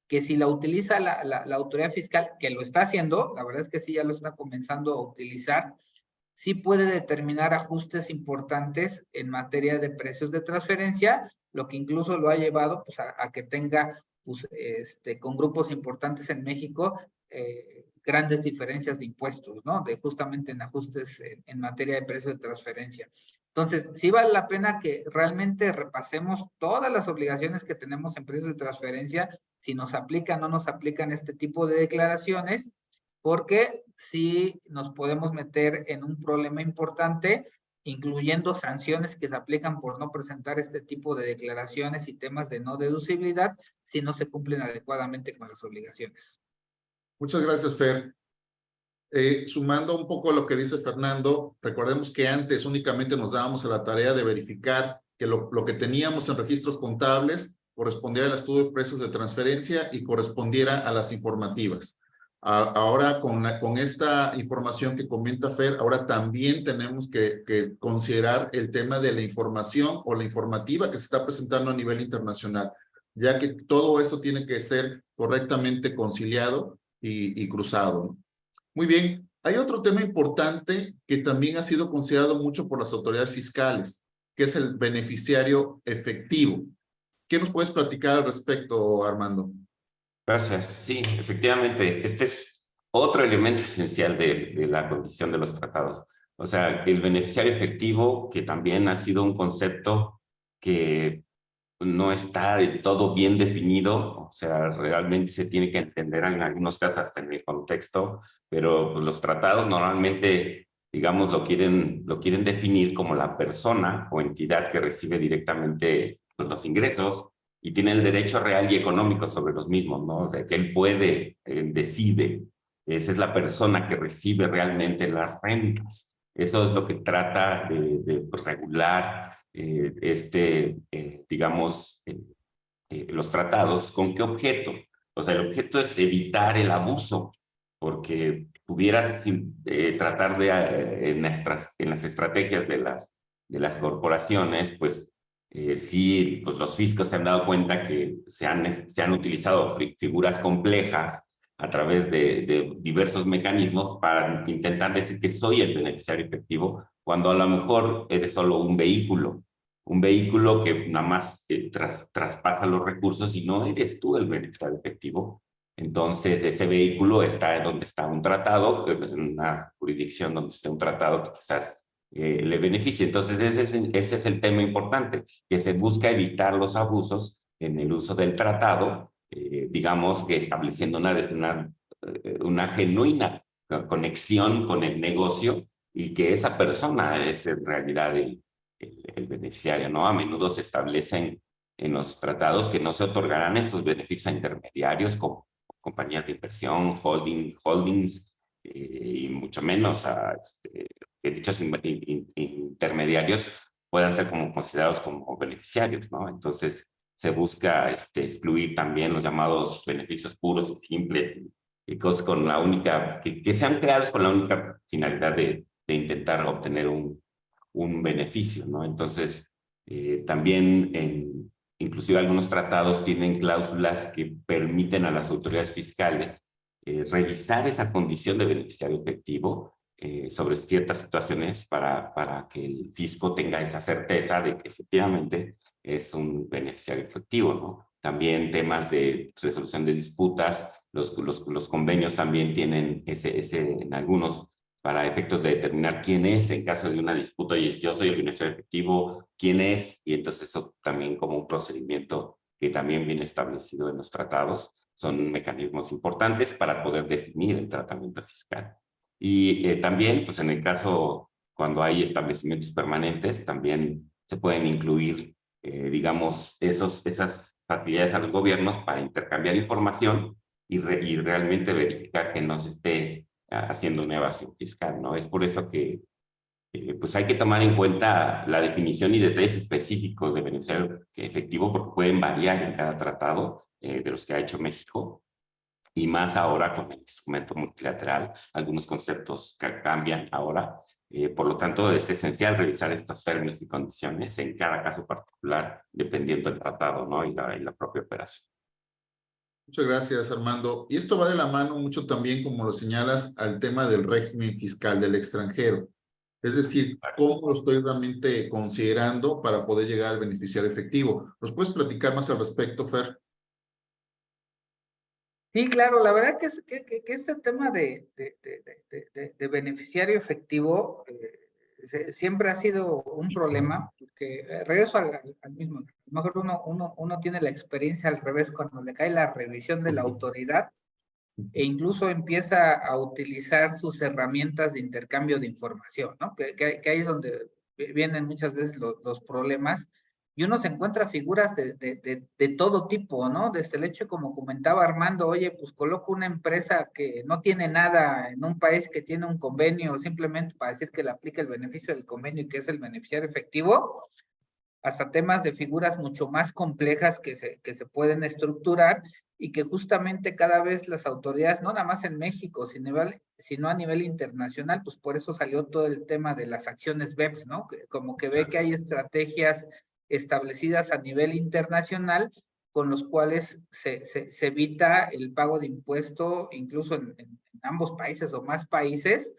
S2: que si la utiliza la autoridad fiscal, que lo está haciendo, la verdad es que sí ya lo está comenzando a utilizar, sí puede determinar ajustes importantes en materia de precios de transferencia, lo que incluso lo ha llevado pues, a que tenga pues, con grupos importantes en México grandes diferencias de impuestos, ¿no? De justamente en ajustes en materia de precios de transferencia. Entonces, sí vale la pena que realmente repasemos todas las obligaciones que tenemos en precios de transferencia, si nos aplican o no nos aplican este tipo de declaraciones, porque sí nos podemos meter en un problema importante, incluyendo sanciones que se aplican por no presentar este tipo de declaraciones y temas de no deducibilidad si no se cumplen adecuadamente con las obligaciones.
S1: Muchas gracias, Fer. Sumando un poco a lo que dice Fernando, recordemos que antes únicamente nos dábamos a la tarea de verificar que lo que teníamos en registros contables correspondiera al estudio de precios de transferencia y correspondiera a las informativas. Ahora, con esta información que comenta Fer, ahora también tenemos que considerar el tema de la información o la informativa que se está presentando a nivel internacional. ya que todo eso tiene que ser correctamente conciliado y cruzado, ¿no? Muy bien, hay otro tema importante que también ha sido considerado mucho por las autoridades fiscales, que es el beneficiario efectivo. ¿Qué nos puedes platicar al respecto, Armando?
S3: Gracias. Sí, efectivamente, este es otro elemento esencial de la condición de los tratados. O sea, el beneficiario efectivo, que también ha sido un concepto que no está de todo bien definido, o sea, realmente se tiene que entender en algunos casos hasta en el contexto, pero pues, los tratados normalmente, digamos, lo quieren definir como la persona o entidad que recibe directamente pues, los ingresos y tiene el derecho real y económico sobre los mismos, ¿no? O sea, que él puede, él decide. Esa es la persona que recibe realmente las rentas. Eso es lo que trata de pues, regular digamos, los tratados. ¿Con qué objeto? O sea, el objeto es evitar el abuso, porque pudieras tratar de, en las estrategias de las corporaciones, pues sí, pues los fiscos se han dado cuenta que se han utilizado figuras complejas a través de diversos mecanismos para intentar decir que soy el beneficiario efectivo, cuando a lo mejor eres solo un vehículo que nada más traspasa los recursos y no eres tú el beneficiario efectivo. Entonces, ese vehículo está donde está un tratado, en una jurisdicción donde esté un tratado que quizás le beneficie. Entonces, ese es el tema importante, que se busca evitar los abusos en el uso del tratado, digamos que estableciendo una genuina conexión con el negocio y que esa persona es en realidad el beneficiario, ¿no? A menudo se establecen en los tratados que no se otorgarán estos beneficios a intermediarios como compañías de inversión, holdings, y mucho menos a que dichos intermediarios puedan ser como considerados como beneficiarios, ¿no? Entonces se busca excluir también los llamados beneficios puros y simples y cosas con la única, que sean creados con la única finalidad de intentar obtener un beneficio, ¿no? Entonces, también inclusive algunos tratados tienen cláusulas que permiten a las autoridades fiscales revisar esa condición de beneficiario efectivo sobre ciertas situaciones para que el fisco tenga esa certeza de que efectivamente es un beneficiario efectivo, ¿no? También temas de resolución de disputas, los convenios también tienen en algunos para efectos de determinar quién es en caso de una disputa. Oye, yo soy el beneficiario efectivo, ¿quién es? Y entonces eso también como un procedimiento que también viene establecido en los tratados. Son mecanismos importantes para poder definir el tratamiento fiscal. Y también, pues en el caso, cuando hay establecimientos permanentes, también se pueden incluir, digamos, esas facilidades a los gobiernos para intercambiar información y realmente verificar que no se esté haciendo una evasión fiscal, ¿no? Es por eso que pues hay que tomar en cuenta la definición y detalles específicos de beneficiario efectivo porque pueden variar en cada tratado de los que ha hecho México y más ahora con el instrumento multilateral. Algunos conceptos cambian ahora. Por lo tanto, es esencial revisar estos términos y condiciones en cada caso particular, dependiendo del tratado, ¿no? y la propia operación.
S1: Muchas gracias, Armando. Y esto va de la mano mucho también, como lo señalas, al tema del régimen fiscal del extranjero. Es decir, cómo lo estoy realmente considerando para poder llegar al beneficiario efectivo. ¿Nos puedes platicar más al respecto, Fer?
S2: Sí, claro, la verdad que este tema de beneficiario efectivo siempre ha sido un problema, porque regreso al mismo. A lo mejor uno tiene la experiencia al revés cuando le cae la revisión de la autoridad e incluso empieza a utilizar sus herramientas de intercambio de información, ¿no? Que ahí es donde vienen muchas veces los problemas. Y uno se encuentra figuras de todo tipo, ¿no? Desde el hecho, como comentaba Armando, oye, pues coloco una empresa que no tiene nada en un país que tiene un convenio simplemente para decir que le aplica el beneficio del convenio y que es el beneficiario efectivo, hasta temas de figuras mucho más complejas que se pueden estructurar y que justamente cada vez las autoridades, no nada más en México, sino a nivel internacional, pues por eso salió todo el tema de las acciones BEPS, ¿no? Como que ve que hay estrategias establecidas a nivel internacional con los cuales se evita el pago de impuesto, incluso en ambos países o más países,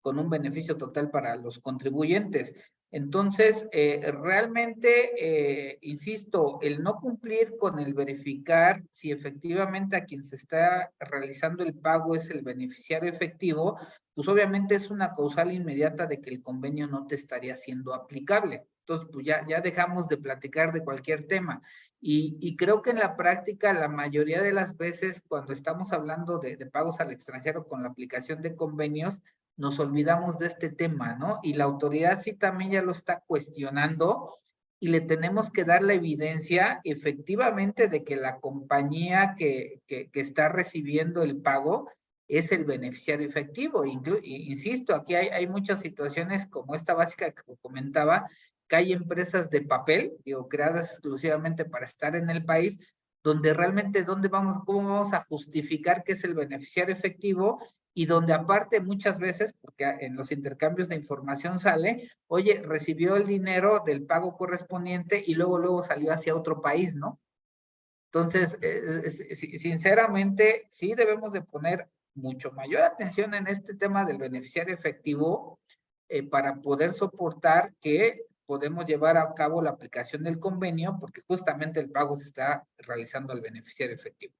S2: con un beneficio total para los contribuyentes. Entonces, realmente, insisto, el no cumplir con el verificar si efectivamente a quien se está realizando el pago es el beneficiario efectivo, pues obviamente es una causal inmediata de que el convenio no te estaría siendo aplicable. Entonces, pues ya dejamos de platicar de cualquier tema. Y creo que en la práctica, la mayoría de las veces, cuando estamos hablando de pagos al extranjero con la aplicación de convenios, nos olvidamos de este tema, ¿no? Y la autoridad sí también ya lo está cuestionando y le tenemos que dar la evidencia efectivamente de que la compañía que está recibiendo el pago es el beneficiario efectivo. Insisto, aquí hay muchas situaciones como esta básica que comentaba, que hay empresas de papel, digo, creadas exclusivamente para estar en el país, donde realmente, ¿cómo vamos a justificar que es el beneficiario efectivo? Y donde aparte muchas veces, porque en los intercambios de información sale, oye, recibió el dinero del pago correspondiente y luego salió hacia otro país, ¿no? Entonces, sinceramente, sí debemos de poner mucho mayor atención en este tema del beneficiario efectivo para poder soportar que podemos llevar a cabo la aplicación del convenio, porque justamente el pago se está realizando al beneficiario efectivo.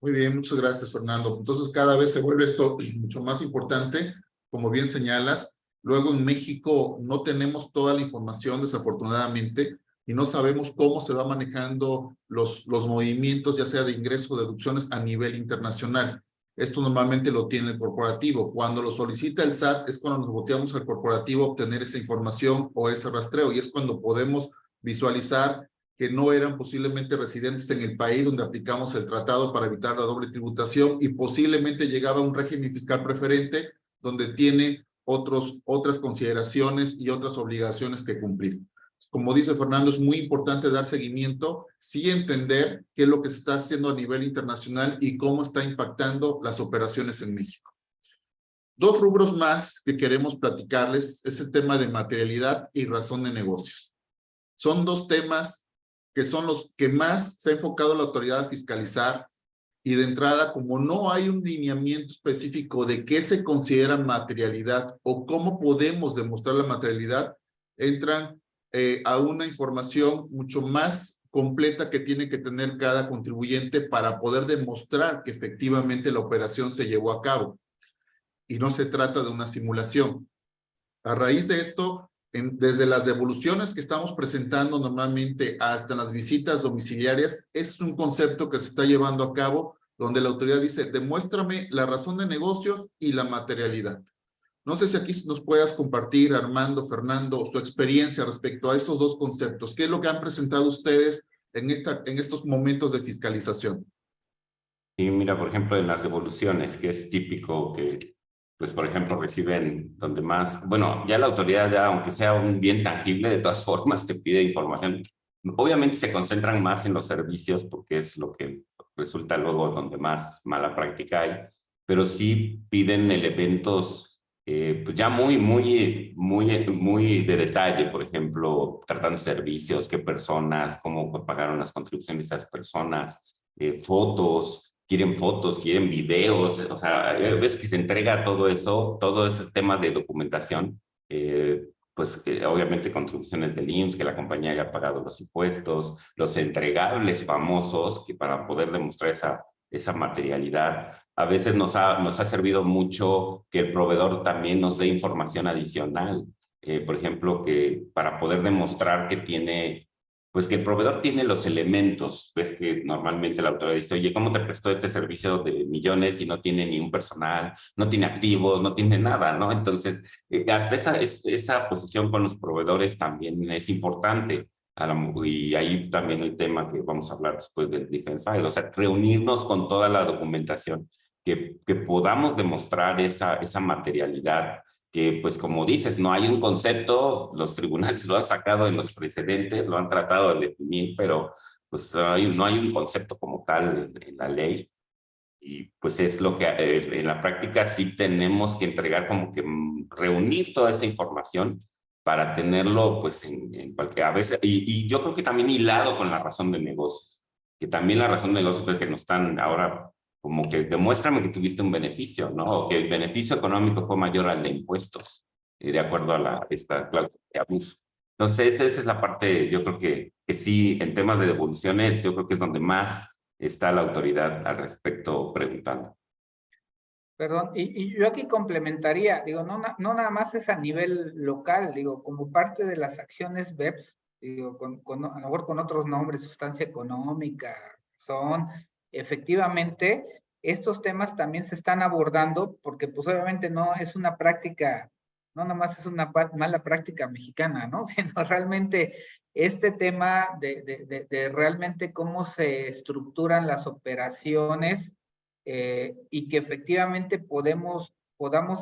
S1: Muy bien, muchas gracias, Fernando. Entonces, cada vez se vuelve esto mucho más importante, como bien señalas. Luego, en México no tenemos toda la información, desafortunadamente, y no sabemos cómo se va manejando los movimientos, ya sea de ingresos o deducciones a nivel internacional. Esto normalmente lo tiene el corporativo. Cuando lo solicita el SAT es cuando nos volteamos al corporativo a obtener esa información o ese rastreo, y es cuando podemos visualizar que no eran posiblemente residentes en el país donde aplicamos el tratado para evitar la doble tributación, y posiblemente llegaba a un régimen fiscal preferente donde tiene otras consideraciones y otras obligaciones que cumplir. Como dice Fernando, es muy importante dar seguimiento, sí entender qué es lo que se está haciendo a nivel internacional y cómo está impactando las operaciones en México. Dos rubros más que queremos platicarles es el tema de materialidad y razón de negocios. Son dos temas que son los que más se ha enfocado la autoridad a fiscalizar, y de entrada, como no hay un lineamiento específico de qué se considera materialidad o cómo podemos demostrar la materialidad, entran a una información mucho más completa que tiene que tener cada contribuyente para poder demostrar que efectivamente la operación se llevó a cabo y no se trata de una simulación. A raíz de esto, desde las devoluciones que estamos presentando normalmente hasta las visitas domiciliarias, es un concepto que se está llevando a cabo donde la autoridad dice, demuéstrame la razón de negocios y la materialidad. No sé si aquí nos puedas compartir, Armando, Fernando, su experiencia respecto a estos dos conceptos. ¿Qué es lo que han presentado ustedes en estos momentos de fiscalización?
S3: Sí, mira, por ejemplo, en las devoluciones, que es típico que, pues, por ejemplo, reciben donde más, bueno, ya la autoridad, ya, aunque sea un bien tangible, de todas formas te pide información. Obviamente se concentran más en los servicios porque es lo que resulta luego donde más mala práctica hay, pero sí piden elementos pues ya muy de detalle, por ejemplo, tratando servicios, qué personas, cómo pagaron las contribuciones de esas personas, fotos, quieren videos, o sea, ves que se entrega todo eso, todo ese tema de documentación, pues obviamente contribuciones del IMSS, que la compañía haya pagado los impuestos, los entregables famosos, que para poder demostrar esa materialidad. A veces nos ha servido mucho que el proveedor también nos dé información adicional, por ejemplo, que para poder demostrar que tiene, pues que el proveedor tiene los elementos. Ves que normalmente la autoridad dice, oye, ¿cómo te prestó este servicio de millones y no tiene ni un personal, no tiene activos, no tiene nada, ¿no? Entonces, hasta esa posición con los proveedores también es importante. Y ahí también el tema que vamos a hablar después del Defense File, o sea, reunirnos con toda la documentación, que podamos demostrar esa materialidad, que pues como dices, no hay un concepto, los tribunales lo han sacado en los precedentes, lo han tratado de definir, pero pues no hay un concepto como tal en la ley, y pues es lo que en la práctica sí tenemos que entregar, como que reunir toda esa información para tenerlo pues en cualquier, a veces, y yo creo que también hilado con la razón de negocios, que también la razón de negocios es que nos están ahora como que demuéstrame que tuviste un beneficio, ¿no? O que el beneficio económico fue mayor al de impuestos, de acuerdo a esta cláusula de abuso. Entonces, esa es la parte, yo creo que sí, en temas de devoluciones, yo creo que es donde más está la autoridad al respecto preguntando.
S2: Perdón, y yo aquí complementaría, digo, no nada más es a nivel local, digo, como parte de las acciones BEPS, digo, a lo mejor con otros nombres, sustancia económica, efectivamente, estos temas también se están abordando porque pues obviamente no es una práctica, no nada más es una mala práctica mexicana, ¿no? Sino realmente este tema de realmente cómo se estructuran las operaciones y que efectivamente podamos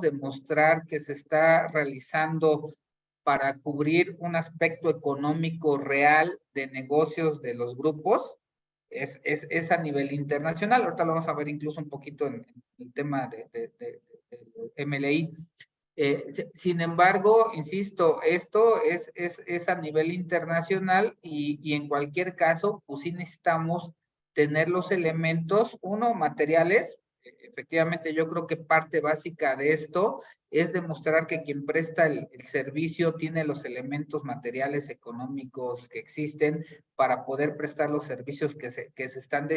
S2: demostrar que se está realizando para cubrir un aspecto económico real de negocios de los grupos, es a nivel internacional. Ahorita lo vamos a ver incluso un poquito en el tema de MLI. Sin embargo, insisto, esto es a nivel internacional y en cualquier caso, pues sí necesitamos tener los elementos, uno, materiales. Efectivamente, yo creo que parte básica de esto es demostrar que quien presta el servicio tiene los elementos materiales económicos que existen para poder prestar los servicios que se están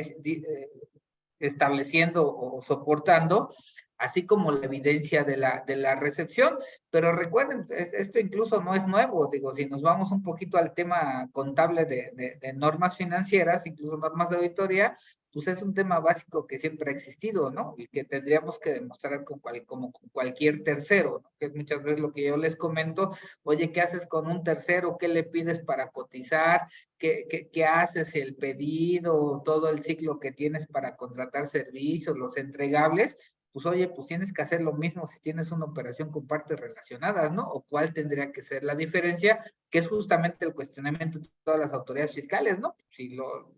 S2: estableciendo o soportando, así como la evidencia de la recepción. Pero recuerden, esto incluso no es nuevo, digo, si nos vamos un poquito al tema contable de normas financieras, incluso normas de auditoría, pues es un tema básico que siempre ha existido, ¿no? Y que tendríamos que demostrar como con cualquier tercero, ¿no? Que es muchas veces lo que yo les comento, oye, ¿qué haces con un tercero? ¿Qué le pides para cotizar? ¿Qué haces? El pedido, todo el ciclo que tienes para contratar servicios, los entregables, pues oye, pues tienes que hacer lo mismo si tienes una operación con partes relacionadas, ¿no? O cuál tendría que ser la diferencia, que es justamente el cuestionamiento de todas las autoridades fiscales, ¿no? Si lo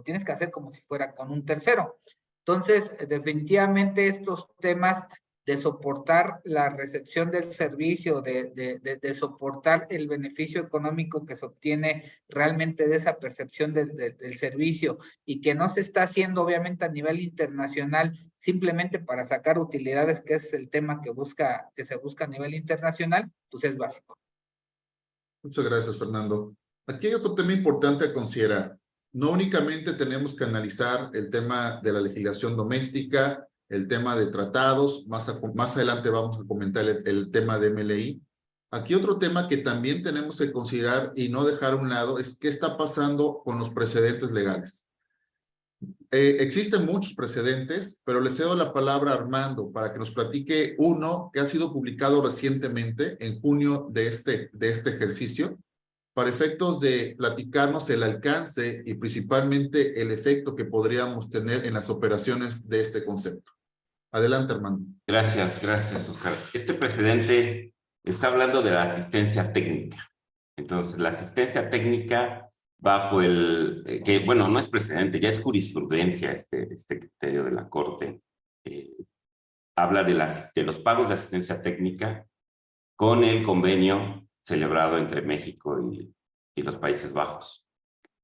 S2: tienes que hacer como si fuera con un tercero. Entonces, definitivamente estos temas de soportar la recepción del servicio, de soportar el beneficio económico que se obtiene realmente de esa percepción del servicio y que no se está haciendo obviamente a nivel internacional simplemente para sacar utilidades, que es el tema que se busca a nivel internacional, pues es básico.
S1: Muchas gracias, Fernando. Aquí hay otro tema importante a considerar. No únicamente tenemos que analizar el tema de la legislación doméstica, el tema de tratados, más adelante vamos a comentar el tema de MLI. Aquí otro tema que también tenemos que considerar y no dejar a un lado es qué está pasando con los precedentes legales. Existen muchos precedentes, pero le cedo la palabra a Armando para que nos platique uno que ha sido publicado recientemente en junio de este ejercicio, para efectos de platicarnos el alcance y principalmente el efecto que podríamos tener en las operaciones de este concepto. Adelante, Armando.
S3: Gracias, Oscar. Este precedente está hablando de la asistencia técnica. Entonces, la asistencia técnica bajo que bueno, no es precedente, ya es jurisprudencia este criterio de la Corte. Habla de los pagos de asistencia técnica con el convenio celebrado entre México y los Países Bajos.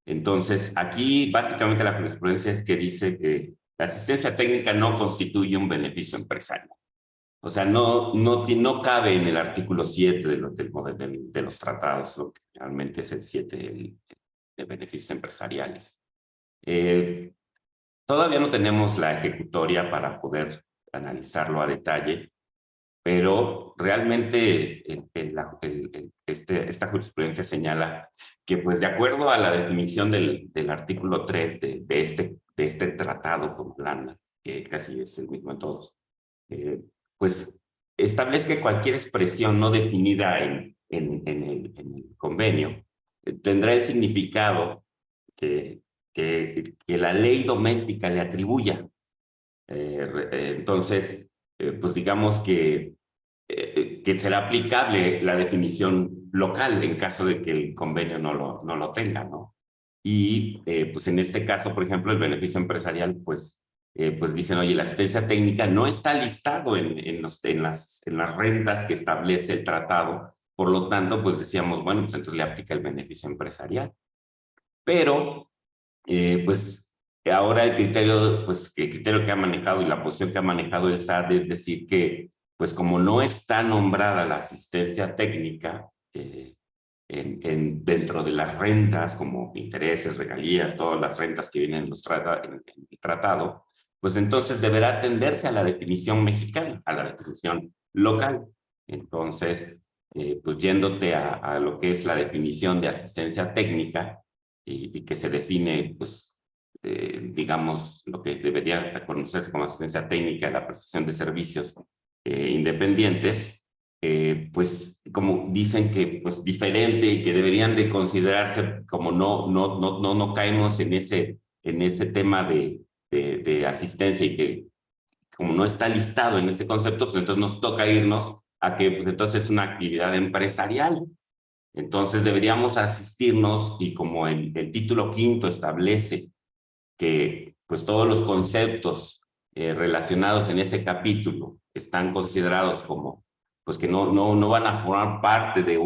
S3: Entonces, aquí básicamente la jurisprudencia es que dice que la asistencia técnica no constituye un beneficio empresarial. O sea, no cabe en el artículo 7 de los tratados, lo que realmente es el 7 de beneficios empresariales. Todavía no tenemos la ejecutoria para poder analizarlo a detalle, pero realmente esta jurisprudencia señala que, pues, de acuerdo a la definición del artículo 3 de este tratado con Holanda, que casi es el mismo en todos, pues establece que cualquier expresión no definida en el convenio tendrá el significado que la ley doméstica le atribuya. Entonces, pues digamos que será aplicable la definición local en caso de que el convenio no lo tenga, ¿no? Y pues en este caso, por ejemplo, el beneficio empresarial, pues dicen, oye, la asistencia técnica no está listado en las rentas que establece el tratado Por lo tanto, pues decíamos, bueno, pues entonces le aplica el beneficio empresarial. Pero, pues ahora el criterio que ha manejado y la posición que ha manejado el SAT es decir que, pues como no está nombrada la asistencia técnica dentro de las rentas, como intereses, regalías, todas las rentas que vienen en el tratado, pues entonces deberá atenderse a la definición mexicana, a la definición local. Entonces, pues yéndote a lo que es la definición de asistencia técnica y que se define, pues, digamos, lo que debería conocerse como asistencia técnica, la prestación de servicios independientes, pues como dicen que pues diferente y que deberían de considerarse como no caemos en ese tema de asistencia y que como no está listado en ese concepto, pues entonces nos toca irnos a que pues, entonces es una actividad empresarial. Entonces deberíamos asistirnos y como el título quinto establece que pues todos los conceptos relacionados en ese capítulo están considerados como pues que no van a formar parte de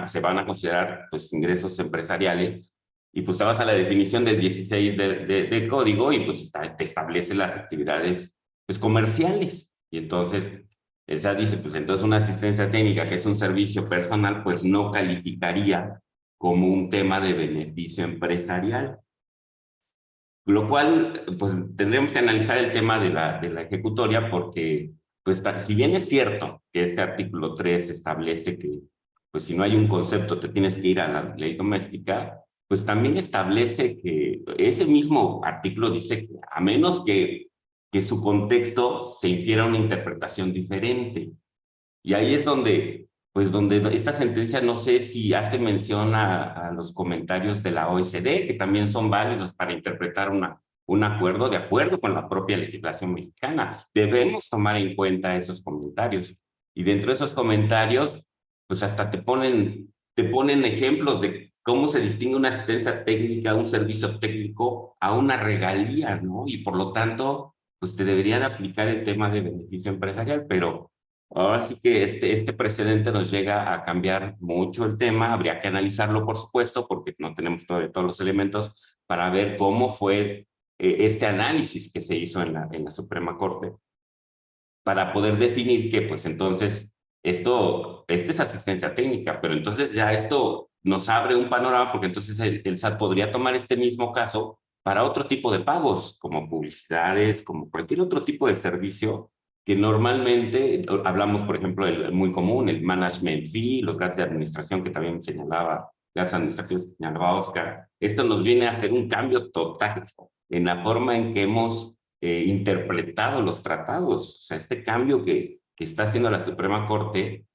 S3: se van a considerar pues ingresos empresariales y pues te vas a la definición del 16 del código y pues te establece las actividades pues comerciales y entonces el SAT dice pues entonces una asistencia técnica que es un servicio personal pues no calificaría como un tema de beneficio empresarial. Lo cual, pues tendremos que analizar el tema de la ejecutoria porque, pues si bien es cierto que este artículo 3 establece que, pues si no hay un concepto te tienes que ir a la ley doméstica, pues también establece que ese mismo artículo dice que a menos que su contexto se infiera una interpretación diferente. Y ahí es donde esta sentencia no sé si hace mención a los comentarios de la OECD, que también son válidos para interpretar un acuerdo de acuerdo con la propia legislación mexicana. Debemos tomar en cuenta esos comentarios. Y dentro de esos comentarios, pues hasta te ponen ejemplos de cómo se distingue una asistencia técnica, un servicio técnico, a una regalía, ¿no? Y por lo tanto, pues te deberían aplicar el tema de beneficio empresarial, pero ahora sí que este precedente nos llega a cambiar mucho el tema, habría que analizarlo por supuesto, porque no tenemos todavía todos los elementos para ver cómo fue este análisis que se hizo en la Suprema Corte, para poder definir que pues entonces esta es asistencia técnica, pero entonces ya esto nos abre un panorama porque entonces el SAT podría tomar este mismo caso para otro tipo de pagos, como publicidades, como cualquier otro tipo de servicio que normalmente hablamos, por ejemplo, el muy común, el management fee, los gastos de administración que también señalaba, gastos administrativos que señalaba Oscar. Esto nos viene a hacer un cambio total en la forma en que hemos interpretado los tratados. O sea, este cambio que está haciendo la Suprema Corte,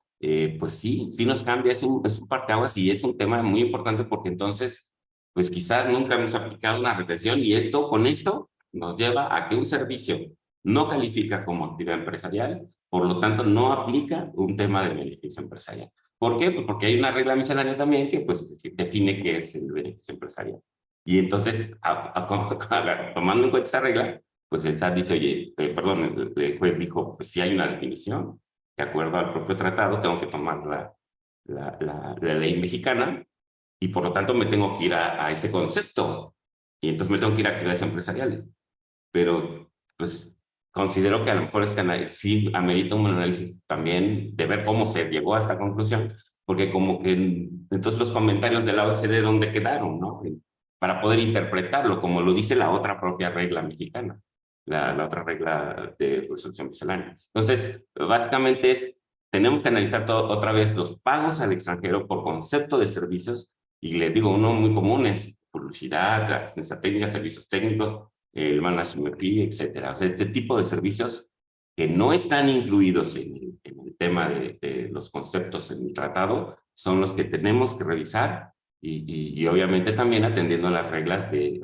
S3: pues sí nos cambia, es un parteaguas y es un tema muy importante porque entonces, pues quizás nunca hemos aplicado una retención y con esto nos lleva a que un servicio no califica como actividad empresarial, por lo tanto no aplica un tema de beneficio empresarial. ¿Por qué? Pues porque hay una regla miscelánea también que pues define qué es el beneficio empresarial. Y entonces, tomando en cuenta esa regla, pues el SAT dice, oye, perdón, el juez dijo, pues si hay una definición, de acuerdo al propio tratado, tengo que tomar la ley mexicana y por lo tanto me tengo que ir a ese concepto. Y entonces me tengo que ir a actividades empresariales. Pero, pues, considero que a lo mejor este análisis sí amerita un análisis también de ver cómo se llegó a esta conclusión, porque como que entonces los comentarios de la OECD dónde quedaron, ¿no? Para poder interpretarlo, como lo dice la otra propia regla mexicana, la otra regla de resolución miscelánea. Entonces, básicamente tenemos que analizar otra vez los pagos al extranjero por concepto de servicios, y les digo, uno muy común es publicidad, asistencia técnica, servicios técnicos, el management fee, etcétera. O sea, este tipo de servicios que no están incluidos en el tema de los conceptos en el tratado son los que tenemos que revisar y obviamente también atendiendo a las reglas del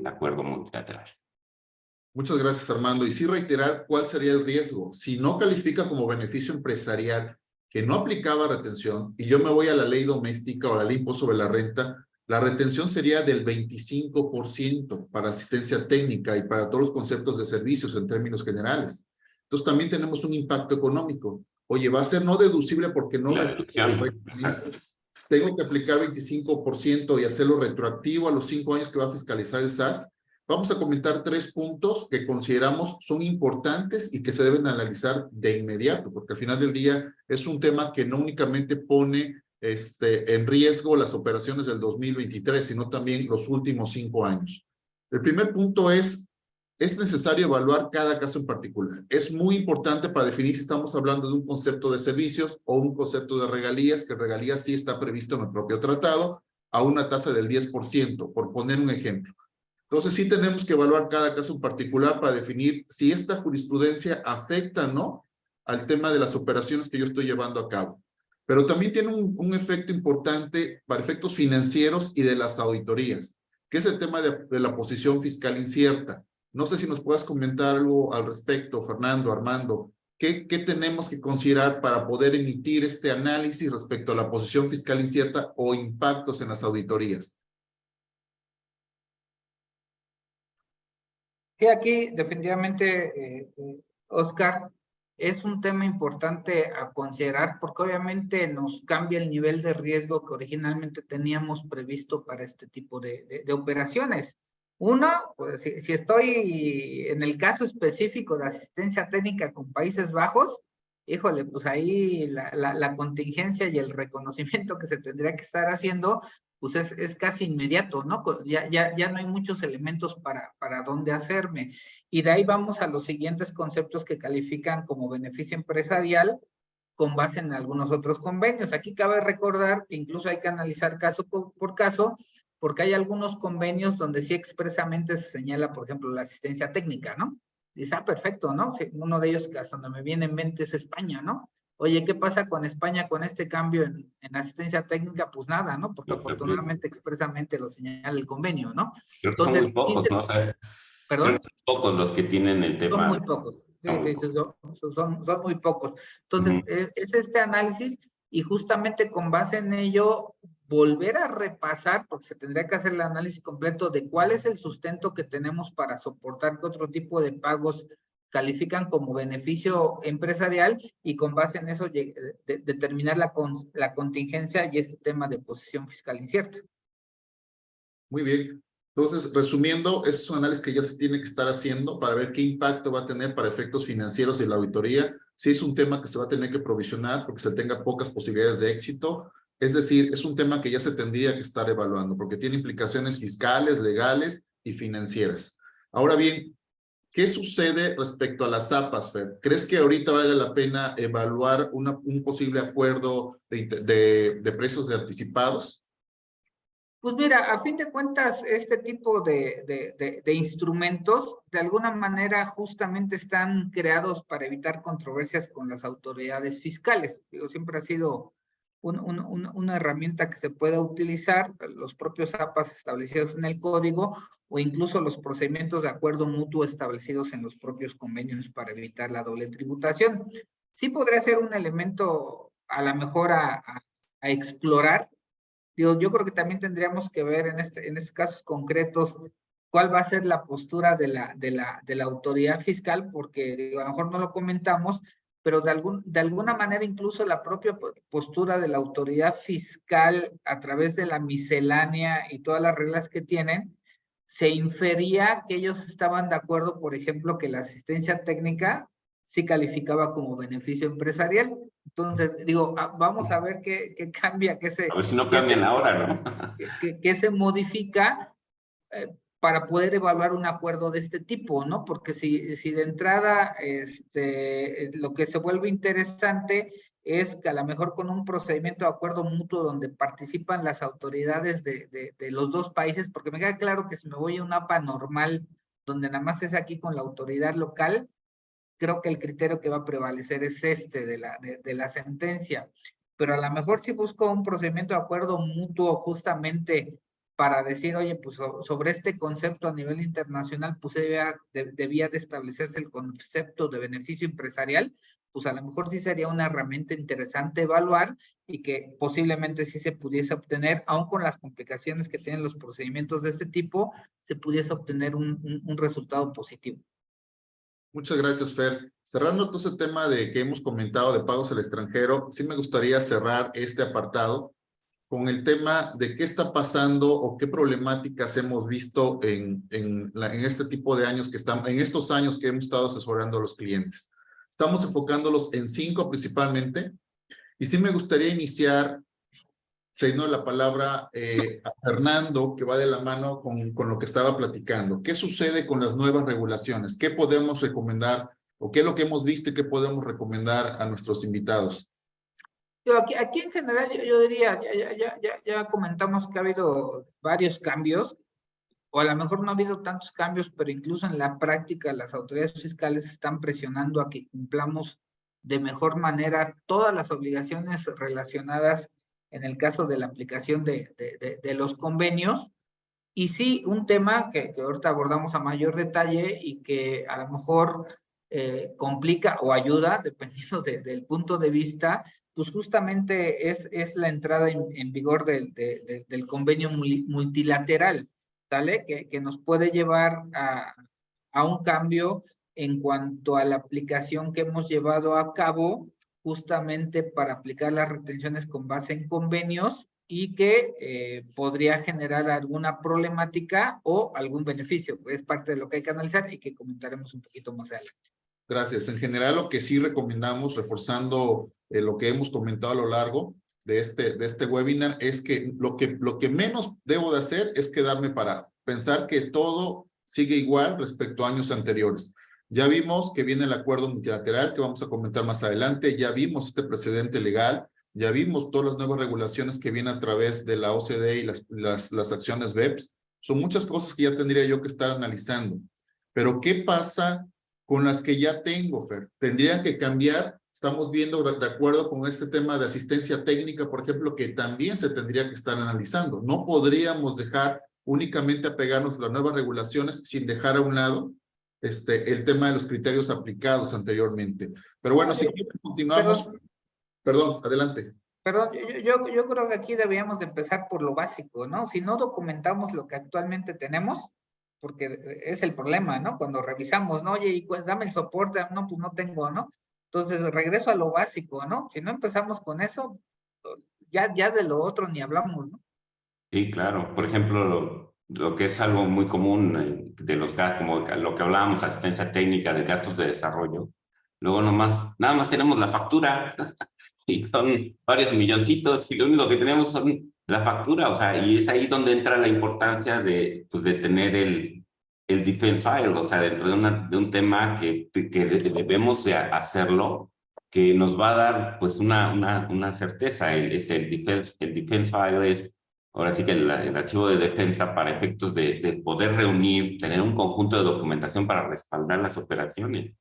S3: acuerdo multilateral.
S1: Muchas gracias, Armando. Y sí reiterar cuál sería el riesgo. Si no califica como beneficio empresarial, que no aplicaba retención, y yo me voy a la ley doméstica o a la ley impuesto sobre la renta, la retención sería del 25% para asistencia técnica y para todos los conceptos de servicios en términos generales. Entonces también tenemos un impacto económico, Oye, va a ser no deducible porque no
S3: La
S1: me...
S3: deducción, exacto.
S1: Tengo que aplicar 25% y hacerlo retroactivo a los 5 años que va a fiscalizar el SAT. Vamos a comentar 3 puntos que consideramos son importantes y que se deben analizar de inmediato, porque al final del día es un tema que no únicamente pone en riesgo las operaciones del 2023, sino también los últimos 5 años. El primer punto es necesario evaluar cada caso en particular. Es muy importante para definir si estamos hablando de un concepto de servicios o un concepto de regalías, que regalías sí está previsto en el propio tratado a una tasa del 10%, por poner un ejemplo. Entonces sí tenemos que evaluar cada caso en particular para definir si esta jurisprudencia afecta o no al tema de las operaciones que yo estoy llevando a cabo. Pero también tiene un efecto importante para efectos financieros y de las auditorías, que es el tema de la posición fiscal incierta. No sé si nos puedas comentar algo al respecto, Fernando, Armando. ¿Qué tenemos que considerar para poder emitir este análisis respecto a la posición fiscal incierta o impactos en las auditorías?
S2: Sí, aquí definitivamente, Oscar, es un tema importante a considerar porque obviamente nos cambia el nivel de riesgo que originalmente teníamos previsto para este tipo de operaciones. Uno, pues, si estoy en el caso específico de asistencia técnica con Países Bajos, híjole, pues ahí la contingencia y el reconocimiento que se tendría que estar haciendo, pues es casi inmediato, ¿no? Ya no hay muchos elementos para dónde hacerme. Y de ahí vamos a los siguientes conceptos que califican como beneficio empresarial con base en algunos otros convenios. Aquí cabe recordar que incluso hay que analizar caso por caso, porque hay algunos convenios donde sí expresamente se señala, por ejemplo, la asistencia técnica, ¿no? Dice, perfecto, ¿no? Sí, uno de ellos que hasta donde me viene en mente es España, ¿no? Oye, ¿qué pasa con España con este cambio en asistencia técnica? Pues nada, ¿no? Porque afortunadamente expresamente lo señala el convenio, ¿no?
S3: Creo que son
S2: Entonces,
S3: muy pocos, ¿no? Creo
S2: ¿perdón?
S3: que son pocos los que tienen el
S2: Son muy
S3: tema.
S2: pocos.
S3: Son muy
S2: Sí,
S3: pocos.
S2: son muy pocos. Entonces, es este análisis y justamente con base en ello, volver a repasar, porque se tendría que hacer el análisis completo de cuál es el sustento que tenemos para soportar que otro tipo de pagos califican como beneficio empresarial y con base en eso determinar la contingencia y este tema de posición fiscal incierta.
S1: Muy bien. Entonces, resumiendo, es un análisis que ya se tiene que estar haciendo para ver qué impacto va a tener para efectos financieros y la auditoría. Si es un tema que se va a tener que provisionar porque se tenga pocas posibilidades de éxito. Es decir, es un tema que ya se tendría que estar evaluando porque tiene implicaciones fiscales, legales y financieras. Ahora bien, ¿qué sucede respecto a las APAs, Fer? ¿Crees que ahorita vale la pena evaluar un posible acuerdo de precios de anticipados?
S2: Pues mira, a fin de cuentas, este tipo de instrumentos, de alguna manera, justamente están creados para evitar controversias con las autoridades fiscales. Digo, siempre ha sido una herramienta que se pueda utilizar, los propios APAs establecidos en el código, o incluso los procedimientos de acuerdo mutuo establecidos en los propios convenios para evitar la doble tributación. Sí podría ser un elemento, a lo mejor, a explorar. Digo, yo creo que también tendríamos que ver en estos casos concretos cuál va a ser la postura de la autoridad fiscal, porque digo, a lo mejor no lo comentamos, pero de alguna manera incluso la propia postura de la autoridad fiscal a través de la miscelánea y todas las reglas que tienen, se infería que ellos estaban de acuerdo, por ejemplo, que la asistencia técnica sí calificaba como beneficio empresarial. Entonces, digo, vamos a ver qué cambia,
S3: A ver si no cambian ahora, ¿no?
S2: qué se modifica para poder evaluar un acuerdo de este tipo, ¿no? Porque si de entrada lo que se vuelve interesante es que a lo mejor con un procedimiento de acuerdo mutuo donde participan las autoridades de los dos países, porque me queda claro que si me voy a un APA normal, donde nada más es aquí con la autoridad local, creo que el criterio que va a prevalecer es de la sentencia. Pero a lo mejor si busco un procedimiento de acuerdo mutuo justamente para decir, oye, pues sobre este concepto a nivel internacional, pues debía de establecerse el concepto de beneficio empresarial, pues a lo mejor sí sería una herramienta interesante evaluar y que posiblemente sí se pudiese obtener, aun con las complicaciones que tienen los procedimientos de este tipo, se pudiese obtener un resultado positivo.
S1: Muchas gracias, Fer. Cerrando todo ese tema de que hemos comentado de pagos al extranjero, sí me gustaría cerrar este apartado con el tema de qué está pasando o qué problemáticas hemos visto en este tipo de años en estos años que hemos estado asesorando a los clientes. Estamos enfocándolos en 5 principalmente, y sí me gustaría iniciar cediendo la palabra a Fernando, que va de la mano con lo que estaba platicando. ¿Qué sucede con las nuevas regulaciones? ¿Qué podemos recomendar o qué es lo que hemos visto y qué podemos recomendar a nuestros invitados?
S2: Aquí en general yo diría, ya comentamos que ha habido varios cambios, o a lo mejor no ha habido tantos cambios, pero incluso en la práctica las autoridades fiscales están presionando a que cumplamos de mejor manera todas las obligaciones relacionadas en el caso de la aplicación de los convenios. Y sí, un tema que ahorita abordamos a mayor detalle y que a lo mejor complica o ayuda, dependiendo del punto de vista, pues justamente es la entrada en vigor del convenio multilateral, ¿sale? Que nos puede llevar a un cambio en cuanto a la aplicación que hemos llevado a cabo justamente para aplicar las retenciones con base en convenios y que podría generar alguna problemática o algún beneficio. Es parte de lo que hay que analizar y que comentaremos un poquito más adelante.
S1: Gracias. En general, lo que sí recomendamos, reforzando lo que hemos comentado a lo largo de este webinar, es que lo que menos debo de hacer es quedarme parado. Pensar que todo sigue igual respecto a años anteriores. Ya vimos que viene el acuerdo multilateral que vamos a comentar más adelante. Ya vimos este precedente legal. Ya vimos todas las nuevas regulaciones que vienen a través de la OCDE y las acciones BEPS. Son muchas cosas que ya tendría yo que estar analizando. Pero ¿qué pasa con las que ya tengo, Fer? Tendrían que cambiar. Estamos viendo de acuerdo con este tema de asistencia técnica, por ejemplo, que también se tendría que estar analizando. No podríamos dejar únicamente apegarnos a las nuevas regulaciones sin dejar a un lado el tema de los criterios aplicados anteriormente. Pero bueno, si continuamos. Perdón, adelante.
S2: Perdón, yo creo que aquí deberíamos de empezar por lo básico, ¿no? Si no documentamos lo que actualmente tenemos, porque es el problema, ¿no? Cuando revisamos, ¿no? Oye, y dame el soporte, no, pues no tengo, ¿no? Entonces regreso a lo básico, ¿no? Si no empezamos con eso, ya de lo otro ni hablamos, ¿no?
S3: Sí, claro. Por ejemplo, lo que es algo muy común de los gastos, como lo que hablábamos, asistencia técnica de gastos de desarrollo. Luego nada más tenemos la factura y son varios milloncitos y lo único que tenemos son la factura, o sea, y es ahí donde entra la importancia de tener el defense file, o sea, dentro de un tema que debemos de hacerlo, que nos va a dar pues una certeza. El defense file es ahora sí que el archivo de defensa para efectos de poder reunir, tener un conjunto de documentación para respaldar las operaciones,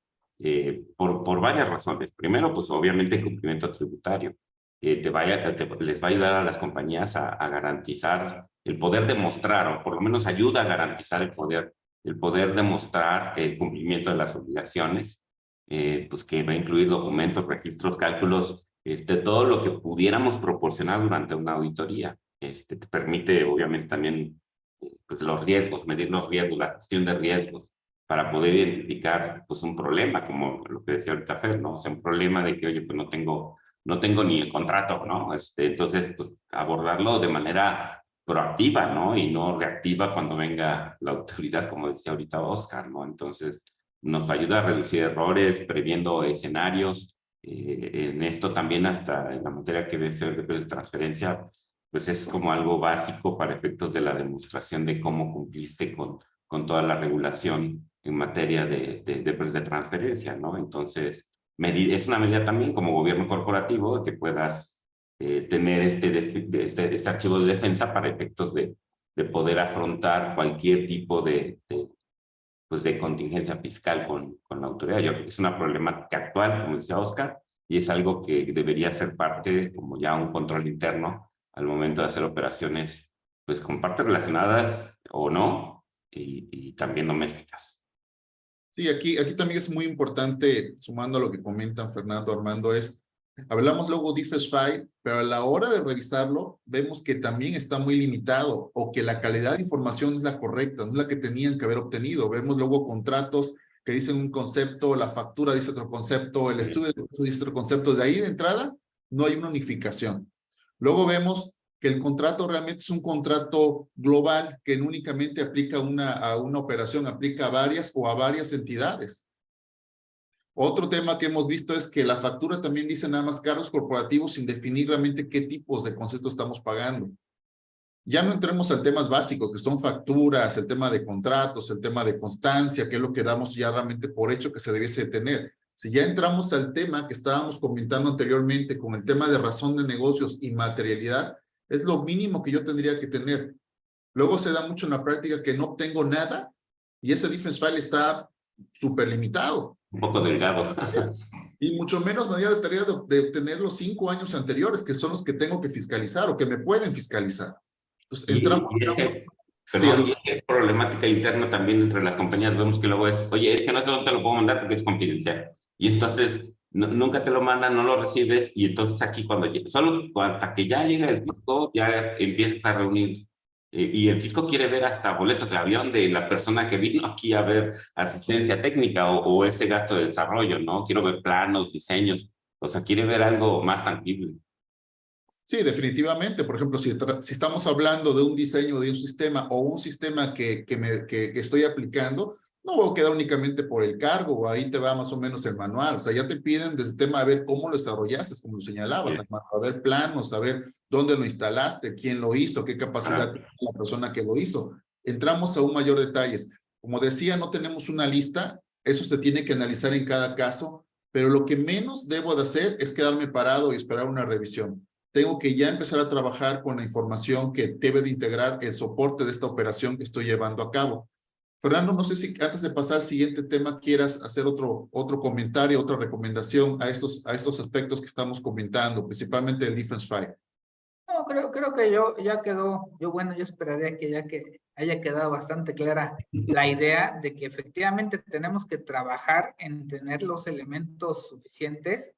S3: por varias razones. Primero, pues obviamente el cumplimiento tributario. Les va a ayudar a las compañías a garantizar el poder demostrar, o por lo menos ayuda a garantizar el poder demostrar el cumplimiento de las obligaciones, pues que va a incluir documentos, registros, cálculos, todo lo que pudiéramos proporcionar durante una auditoría. Te permite, obviamente, también pues, los riesgos, medir los riesgos, la gestión de riesgos, para poder identificar pues, un problema, como lo que decía ahorita Fer, ¿no? O sea, un problema de que, oye, pues no tengo ni el contrato, ¿no? Entonces, pues abordarlo de manera proactiva, ¿no? Y no reactiva cuando venga la autoridad, como decía ahorita Oscar, ¿no? Entonces, nos ayuda a reducir errores, previendo escenarios. En esto también, hasta en la materia que ve Fer de transferencia, pues es como algo básico para efectos de la demostración de cómo cumpliste con toda la regulación en materia de transferencia, ¿no? Entonces, es una medida también como gobierno corporativo que puedas tener este archivo de defensa para efectos de poder afrontar cualquier tipo de contingencia fiscal con la autoridad. Yo creo que es una problemática actual, como decía Oscar, y es algo que debería ser parte, como ya un control interno, al momento de hacer operaciones, pues con partes relacionadas o no, y también domésticas.
S1: Sí, aquí también es muy importante, sumando a lo que comentan Fernando, Armando, hablamos luego de defense file, pero a la hora de revisarlo, vemos que también está muy limitado, o que la calidad de información no es la correcta, no es la que tenían que haber obtenido. Vemos luego contratos que dicen un concepto, la factura dice otro concepto, el estudio de costo dice otro concepto. De ahí de entrada no hay una unificación. Luego vemos que el contrato realmente es un contrato global que no únicamente aplica a una operación, aplica a varias entidades. Otro tema que hemos visto es que la factura también dice nada más cargos corporativos sin definir realmente qué tipos de conceptos estamos pagando. Ya no entremos a temas básicos, que son facturas, el tema de contratos, el tema de constancia, que es lo que damos ya realmente por hecho que se debiese de tener. Si ya entramos al tema que estábamos comentando anteriormente con el tema de razón de negocios y materialidad, es lo mínimo que yo tendría que tener. Luego se da mucho en la práctica que no tengo nada y ese defense file está súper limitado.
S3: Un poco delgado.
S1: Y mucho menos me dio la tarea de tener los 5 años anteriores, que son los que tengo que fiscalizar o que me pueden fiscalizar. Entonces, entramos...
S3: Y es que, perdón, y es que problemática interna también entre las compañías. Vemos que luego es, oye, es que no te lo puedo mandar porque es confidencial. Y entonces nunca te lo mandan, no lo recibes. Y entonces aquí solo hasta que ya llega el fisco, ya empiezas a reunir. Y el fisco quiere ver hasta boletos de avión de la persona que vino aquí a ver asistencia técnica o ese gasto de desarrollo, ¿no? Quiero ver planos, diseños. O sea, quiere ver algo más tangible.
S1: Sí, definitivamente. Por ejemplo, si estamos hablando de un diseño de un sistema o un sistema que estoy aplicando, no voy a quedar únicamente por el cargo, ahí te va más o menos el manual. O sea, ya te piden desde el tema a ver cómo lo desarrollaste, como lo señalabas, a ver planos, a ver dónde lo instalaste, quién lo hizo, qué capacidad tiene la persona que lo hizo. Entramos a un mayor detalles. Como decía, no tenemos una lista, eso se tiene que analizar en cada caso, pero lo que menos debo de hacer es quedarme parado y esperar una revisión. Tengo que ya empezar a trabajar con la información que debe de integrar el soporte de esta operación que estoy llevando a cabo. Fernando, no sé si antes de pasar al siguiente tema quieras hacer otro comentario, otra recomendación a estos aspectos que estamos comentando, principalmente el Defense File.
S2: No, creo que ya quedó, yo esperaría que haya quedado bastante clara la idea de que efectivamente tenemos que trabajar en tener los elementos suficientes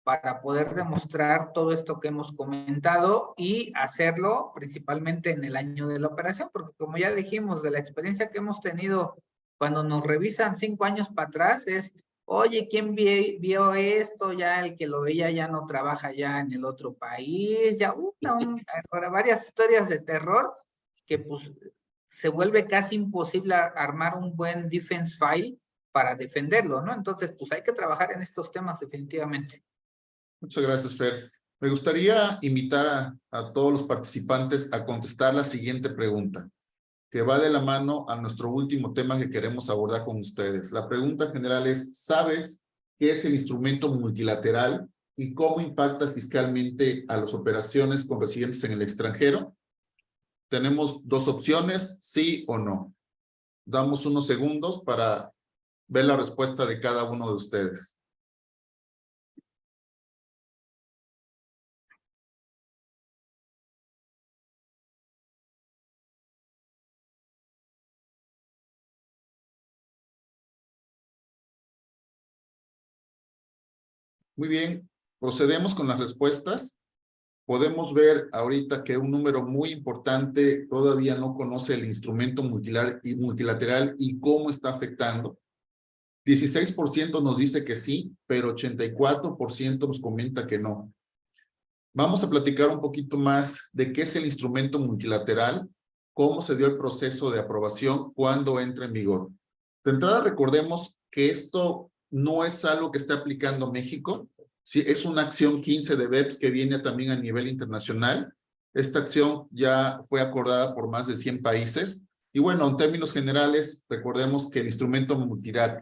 S2: para poder demostrar todo esto que hemos comentado y hacerlo principalmente en el año de la operación, porque como ya dijimos, de la experiencia que hemos tenido cuando nos revisan 5 años para atrás es, oye, ¿quién vio esto? Ya el que lo veía ya no trabaja ya en el otro país, ya varias historias de terror que pues se vuelve casi imposible armar un buen defense file para defenderlo, ¿no? Entonces, pues hay que trabajar en estos temas definitivamente.
S1: Muchas gracias, Fer. Me gustaría invitar a todos los participantes a contestar la siguiente pregunta, que va de la mano a nuestro último tema que queremos abordar con ustedes. La pregunta general es, ¿sabes qué es el instrumento multilateral y cómo impacta fiscalmente a las operaciones con residentes en el extranjero? Tenemos 2 opciones, sí o no. Damos unos segundos para ver la respuesta de cada uno de ustedes. Muy bien, procedemos con las respuestas. Podemos ver ahorita que un número muy importante todavía no conoce el instrumento multilateral y cómo está afectando. 16% nos dice que sí, pero 84% nos comenta que no. Vamos a platicar un poquito más de qué es el instrumento multilateral, cómo se dio el proceso de aprobación, cuándo entra en vigor. De entrada, recordemos que esto no es algo que está aplicando México. Sí, es una acción 15 de BEPS que viene también a nivel internacional. Esta acción ya fue acordada por más de 100 países. Y bueno, en términos generales, recordemos que el instrumento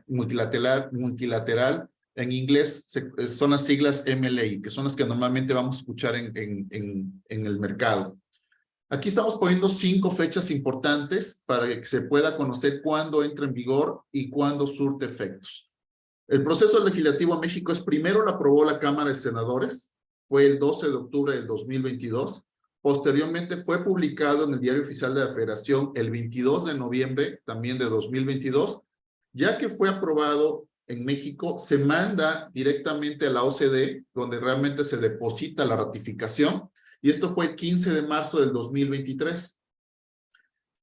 S1: multilateral en inglés son las siglas MLA, que son las que normalmente vamos a escuchar en el mercado. Aquí estamos poniendo 5 fechas importantes para que se pueda conocer cuándo entra en vigor y cuándo surte efectos. El proceso legislativo en México es primero lo aprobó la Cámara de Senadores, fue el 12 de octubre del 2022. Posteriormente fue publicado en el Diario Oficial de la Federación el 22 de noviembre también de 2022. Ya que fue aprobado en México, se manda directamente a la OCDE, donde realmente se deposita la ratificación, y esto fue el 15 de marzo del 2023.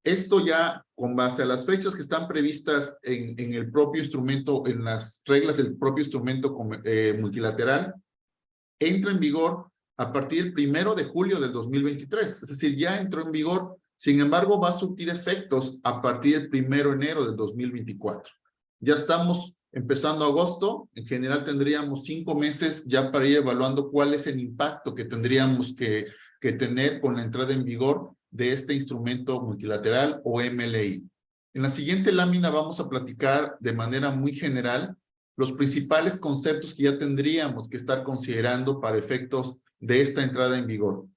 S1: Esto ya con base a las fechas que están previstas en el propio instrumento, en las reglas del propio instrumento multilateral, entra en vigor a partir del 1 de julio del 2023. Es decir, ya entró en vigor, sin embargo, va a surtir efectos a partir del 1 de enero del 2024. Ya estamos empezando agosto, en general tendríamos 5 meses ya para ir evaluando cuál es el impacto que tendríamos que tener con la entrada en vigor de este instrumento multilateral o MLI. En la siguiente lámina vamos a platicar de manera muy general los principales conceptos que ya tendríamos que estar considerando para efectos de esta entrada en vigor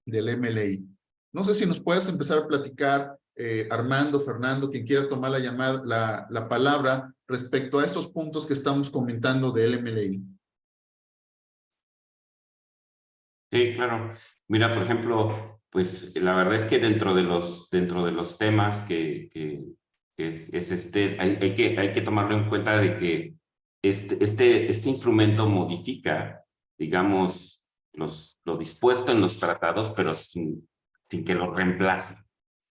S1: del MLI. No sé si nos puedes empezar a platicar, Armando, Fernando, quien quiera tomar la palabra respecto a estos puntos que estamos comentando del MLI.
S3: Sí, claro. Mira, por ejemplo, pues la verdad es que dentro de los temas que hay que tomarlo en cuenta de que este instrumento modifica, digamos, lo dispuesto en los tratados, pero sin que lo reemplace.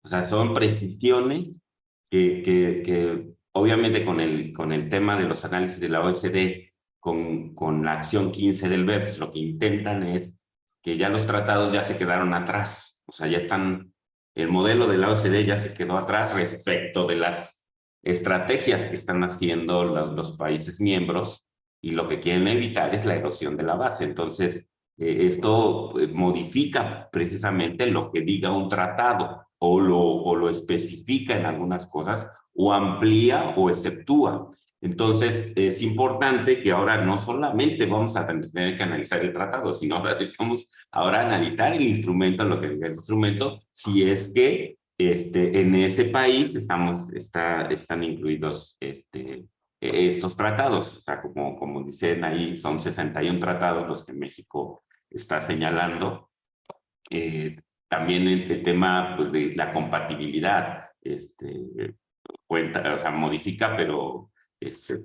S3: O sea, son precisiones que obviamente con el tema de los análisis de la OECD, con la acción 15 del BEPS, lo que intentan es que ya los tratados ya se quedaron atrás. O sea, ya están, el modelo de la OECD ya se quedó atrás respecto de las estrategias que están haciendo los países miembros, y lo que quieren evitar es la erosión de la base. Entonces, esto modifica precisamente lo que diga un tratado, o lo especifica en algunas cosas, o amplía o exceptúa. Entonces, es importante que ahora no solamente vamos a tener que analizar el tratado, sino ahora vamos ahora a analizar el instrumento, lo que diga el instrumento, si es que en ese país están incluidos estos tratados. O sea, como dicen ahí, son 61 tratados los que México está señalando. También el tema, pues, de la compatibilidad, cuenta, o sea, modifica, pero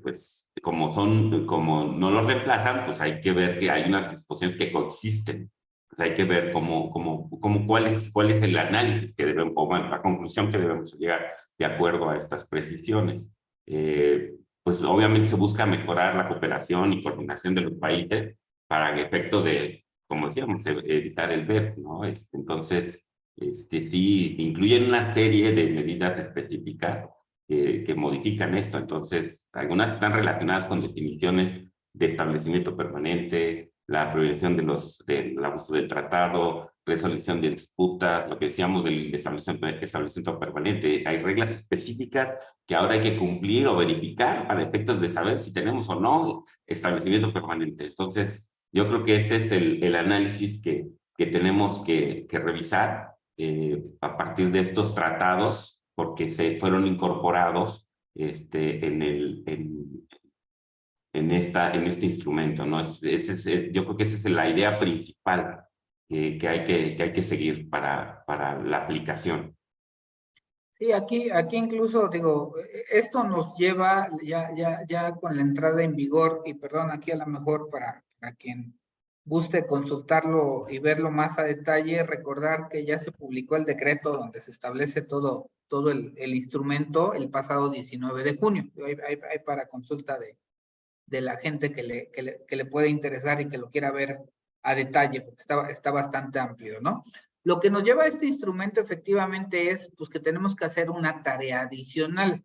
S3: pues como no lo reemplazan, pues hay que ver que hay unas disposiciones que coexisten. Pues hay que ver cuál es el análisis que debemos, o bueno, la conclusión que debemos llegar de acuerdo a estas precisiones. Pues obviamente se busca mejorar la cooperación y coordinación de los países para el efecto de, como decíamos, evitar el BEP, ¿no? Entonces, sí, incluyen una serie de medidas específicas que modifican esto. Entonces, algunas están relacionadas con definiciones de establecimiento permanente, la prevención del abuso del tratado, resolución de disputas, lo que decíamos del establecimiento permanente. Hay reglas específicas que ahora hay que cumplir o verificar para efectos de saber si tenemos o no establecimiento permanente. Entonces, yo creo que ese es el análisis que tenemos que revisar a partir de estos tratados, porque se fueron incorporados en este instrumento, ¿no? Yo creo que esa es la idea principal que hay que seguir para la aplicación.
S2: Sí, aquí incluso digo, esto nos lleva ya con la entrada en vigor, y perdón, aquí a lo mejor para quien guste consultarlo y verlo más a detalle, recordar que ya se publicó el decreto donde se establece todo el instrumento el pasado 19 de junio. Hay para consulta de la gente que le puede interesar y que lo quiera ver a detalle, porque está bastante amplio, ¿no? Lo que nos lleva a este instrumento efectivamente es pues, que tenemos que hacer una tarea adicional.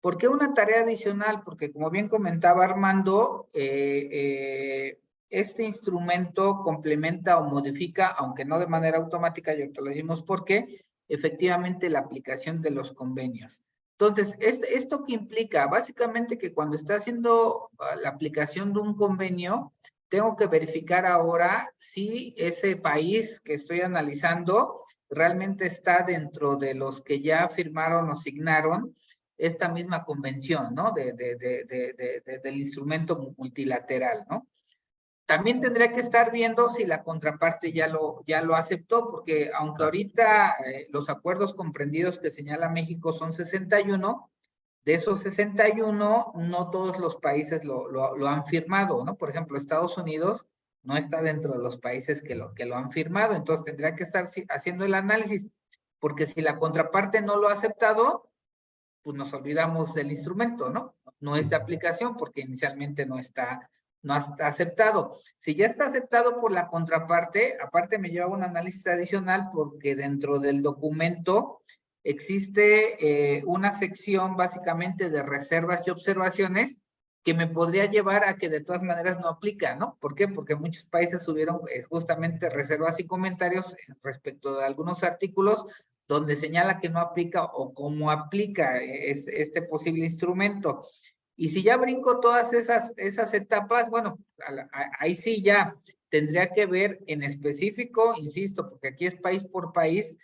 S2: ¿Por qué una tarea adicional? Porque como bien comentaba Armando, este instrumento complementa o modifica, aunque no de manera automática, y ahorita lo decimos por qué, efectivamente la aplicación de los convenios. Entonces, ¿esto qué implica? Básicamente que cuando está haciendo la aplicación de un convenio, tengo que verificar ahora si ese país que estoy analizando realmente está dentro de los que ya firmaron o signaron esta misma convención, ¿no? Del instrumento multilateral, ¿no? También tendría que estar viendo si la contraparte ya lo aceptó, porque aunque ahorita los acuerdos comprendidos que señala México son 61, de esos 61, no todos los países lo han firmado, ¿no? Por ejemplo, Estados Unidos no está dentro de los países que lo han firmado, entonces tendría que estar haciendo el análisis. porque si la contraparte no lo ha aceptado, pues nos olvidamos del instrumento, ¿no? No es de aplicación porque inicialmente no está aceptado. Si ya está aceptado por la contraparte, aparte me lleva un análisis adicional porque dentro del documento existe una sección básicamente de reservas y observaciones que me podría llevar a que de todas maneras no aplica, ¿no? ¿Por qué? Porque muchos países subieron justamente reservas y comentarios respecto de algunos artículos donde señala que no aplica o cómo aplica este posible instrumento. Y si ya brinco todas esas etapas, bueno, ahí sí ya tendría que ver en específico, insisto, porque aquí es país por país,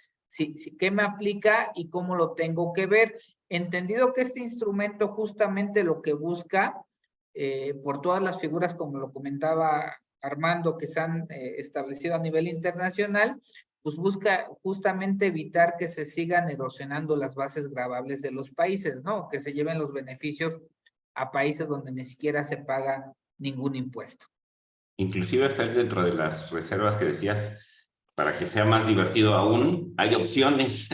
S2: qué me aplica y cómo lo tengo que ver. Entendido que este instrumento justamente lo que busca, por todas las figuras, como lo comentaba Armando, que se han establecido a nivel internacional, pues busca justamente evitar que se sigan erosionando las bases gravables de los países, ¿no? Que se lleven los beneficios a países donde ni siquiera se paga ningún impuesto.
S3: Inclusive, Fer, dentro de las reservas que decías, para que sea más divertido aún, hay opciones.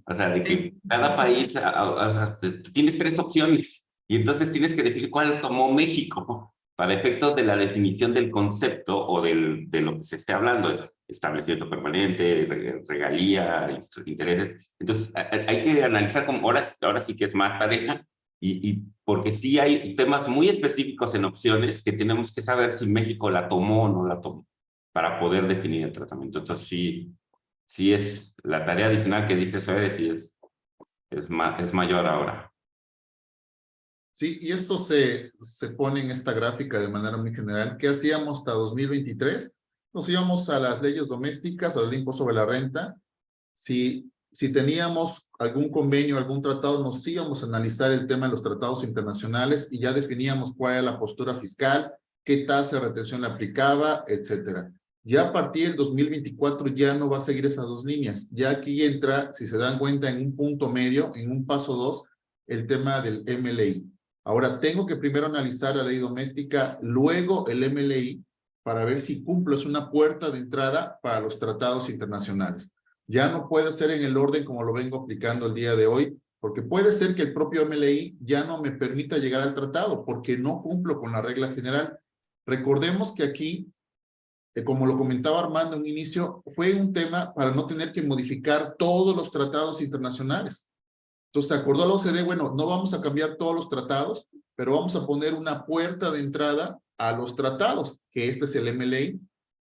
S3: O sea, de que cada país, o sea, tienes 3 opciones y entonces tienes que definir cuál tomó México para efectos de la definición del concepto o de lo que se esté hablando, establecimiento permanente, regalía, intereses. Entonces, hay que analizar como ahora sí que es más tarea, y porque sí hay temas muy específicos en opciones que tenemos que saber si México la tomó o no la tomó para poder definir el tratamiento. Entonces, sí es la tarea adicional que dice Suárez, sí es mayor ahora.
S1: Sí, y esto se pone en esta gráfica de manera muy general. ¿Qué hacíamos hasta 2023? Nos íbamos a las leyes domésticas, al impuesto sobre la renta. Si teníamos algún convenio, algún tratado, nos íbamos a analizar el tema de los tratados internacionales y ya definíamos cuál era la postura fiscal, qué tasa de retención le aplicaba, etcétera. Ya a partir del 2024 ya no va a seguir esas 2 líneas. Ya aquí entra, si se dan cuenta, en un punto medio, en un paso 2, el tema del MLI. Ahora, tengo que primero analizar la ley doméstica, luego el MLI, para ver si cumplo. Es una puerta de entrada para los tratados internacionales. Ya no puede ser en el orden como lo vengo aplicando el día de hoy, porque puede ser que el propio MLI ya no me permita llegar al tratado, porque no cumplo con la regla general. Recordemos que aquí, como lo comentaba Armando en un inicio, fue un tema para no tener que modificar todos los tratados internacionales. Entonces, acordó la OCDE, bueno, no vamos a cambiar todos los tratados, pero vamos a poner una puerta de entrada a los tratados, que este es el MLA.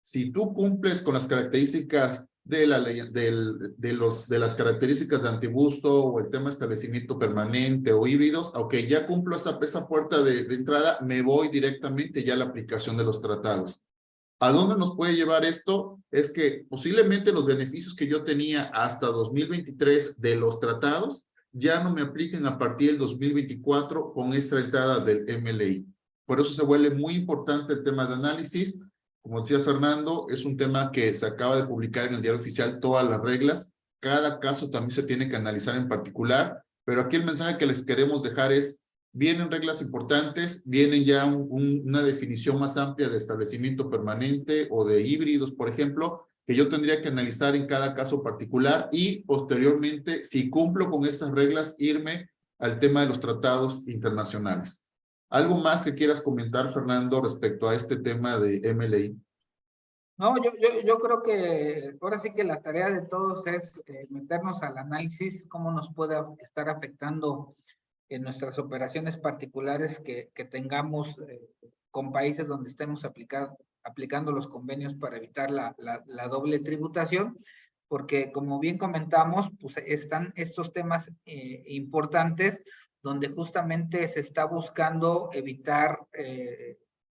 S1: Si tú cumples con las características de la ley, de las características de antibusto o el tema de establecimiento permanente o híbridos, ok, ya cumplo esa puerta de entrada, me voy directamente ya a la aplicación de los tratados. ¿A dónde nos puede llevar esto? Es que posiblemente los beneficios que yo tenía hasta 2023 de los tratados ya no me apliquen a partir del 2024 con esta entrada del MLI. Por eso se vuelve muy importante el tema de análisis. Como decía Fernando, es un tema que se acaba de publicar en el Diario Oficial todas las reglas. Cada caso también se tiene que analizar en particular, pero aquí el mensaje que les queremos dejar es: vienen reglas importantes, vienen ya una definición más amplia de establecimiento permanente o de híbridos, por ejemplo, que yo tendría que analizar en cada caso particular y posteriormente, si cumplo con estas reglas, irme al tema de los tratados internacionales. ¿Algo más que quieras comentar, Fernando, respecto a este tema de MLI?
S2: No, yo creo que ahora sí que la tarea de todos es meternos al análisis, cómo nos puede estar afectando en nuestras operaciones particulares que tengamos con países donde estemos aplicando los convenios para evitar la doble tributación, porque como bien comentamos, pues están estos temas importantes donde justamente se está buscando evitar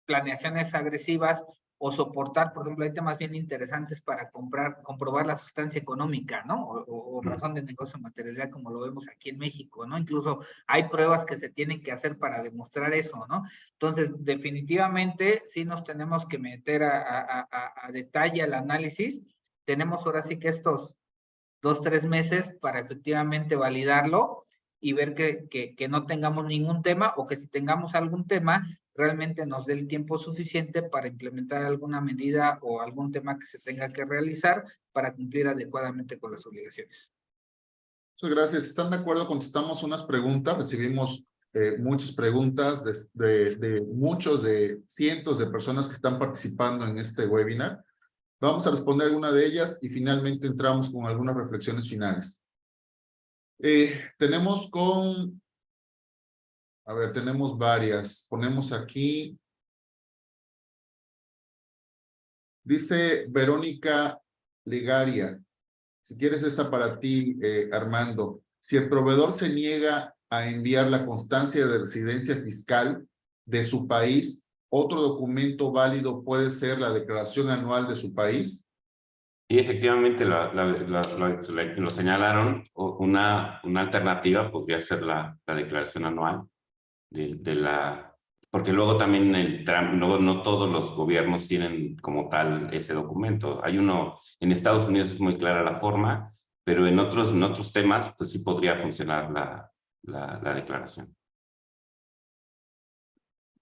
S2: planeaciones agresivas o soportar, por ejemplo, hay temas bien interesantes para comprobar la sustancia económica, ¿no? O razón de negocio materialidad, como lo vemos aquí en México, ¿no? Incluso hay pruebas que se tienen que hacer para demostrar eso, ¿no? Entonces, definitivamente, sí nos tenemos que meter a detalle al análisis. Tenemos ahora sí que estos 2-3 meses para efectivamente validarlo y ver que no tengamos ningún tema, o que si tengamos algún tema, realmente nos dé el tiempo suficiente para implementar alguna medida o algún tema que se tenga que realizar para cumplir adecuadamente con las obligaciones.
S1: Muchas gracias. ¿Están de acuerdo? Contestamos unas preguntas. Recibimos muchas preguntas de cientos de personas que están participando en este webinar. Vamos a responder alguna de ellas y finalmente entramos con algunas reflexiones finales. Tenemos varias. Ponemos aquí. Dice Verónica Legaria. Si quieres esta para ti, Armando. Si el proveedor se niega a enviar la constancia de residencia fiscal de su país, otro documento válido puede ser la declaración anual de su país.
S3: Y efectivamente lo señalaron. Una alternativa podría ser la declaración anual porque luego también luego no todos los gobiernos tienen como tal ese documento. Hay uno, en Estados Unidos es muy clara la forma, pero en otros temas pues sí podría funcionar la declaración.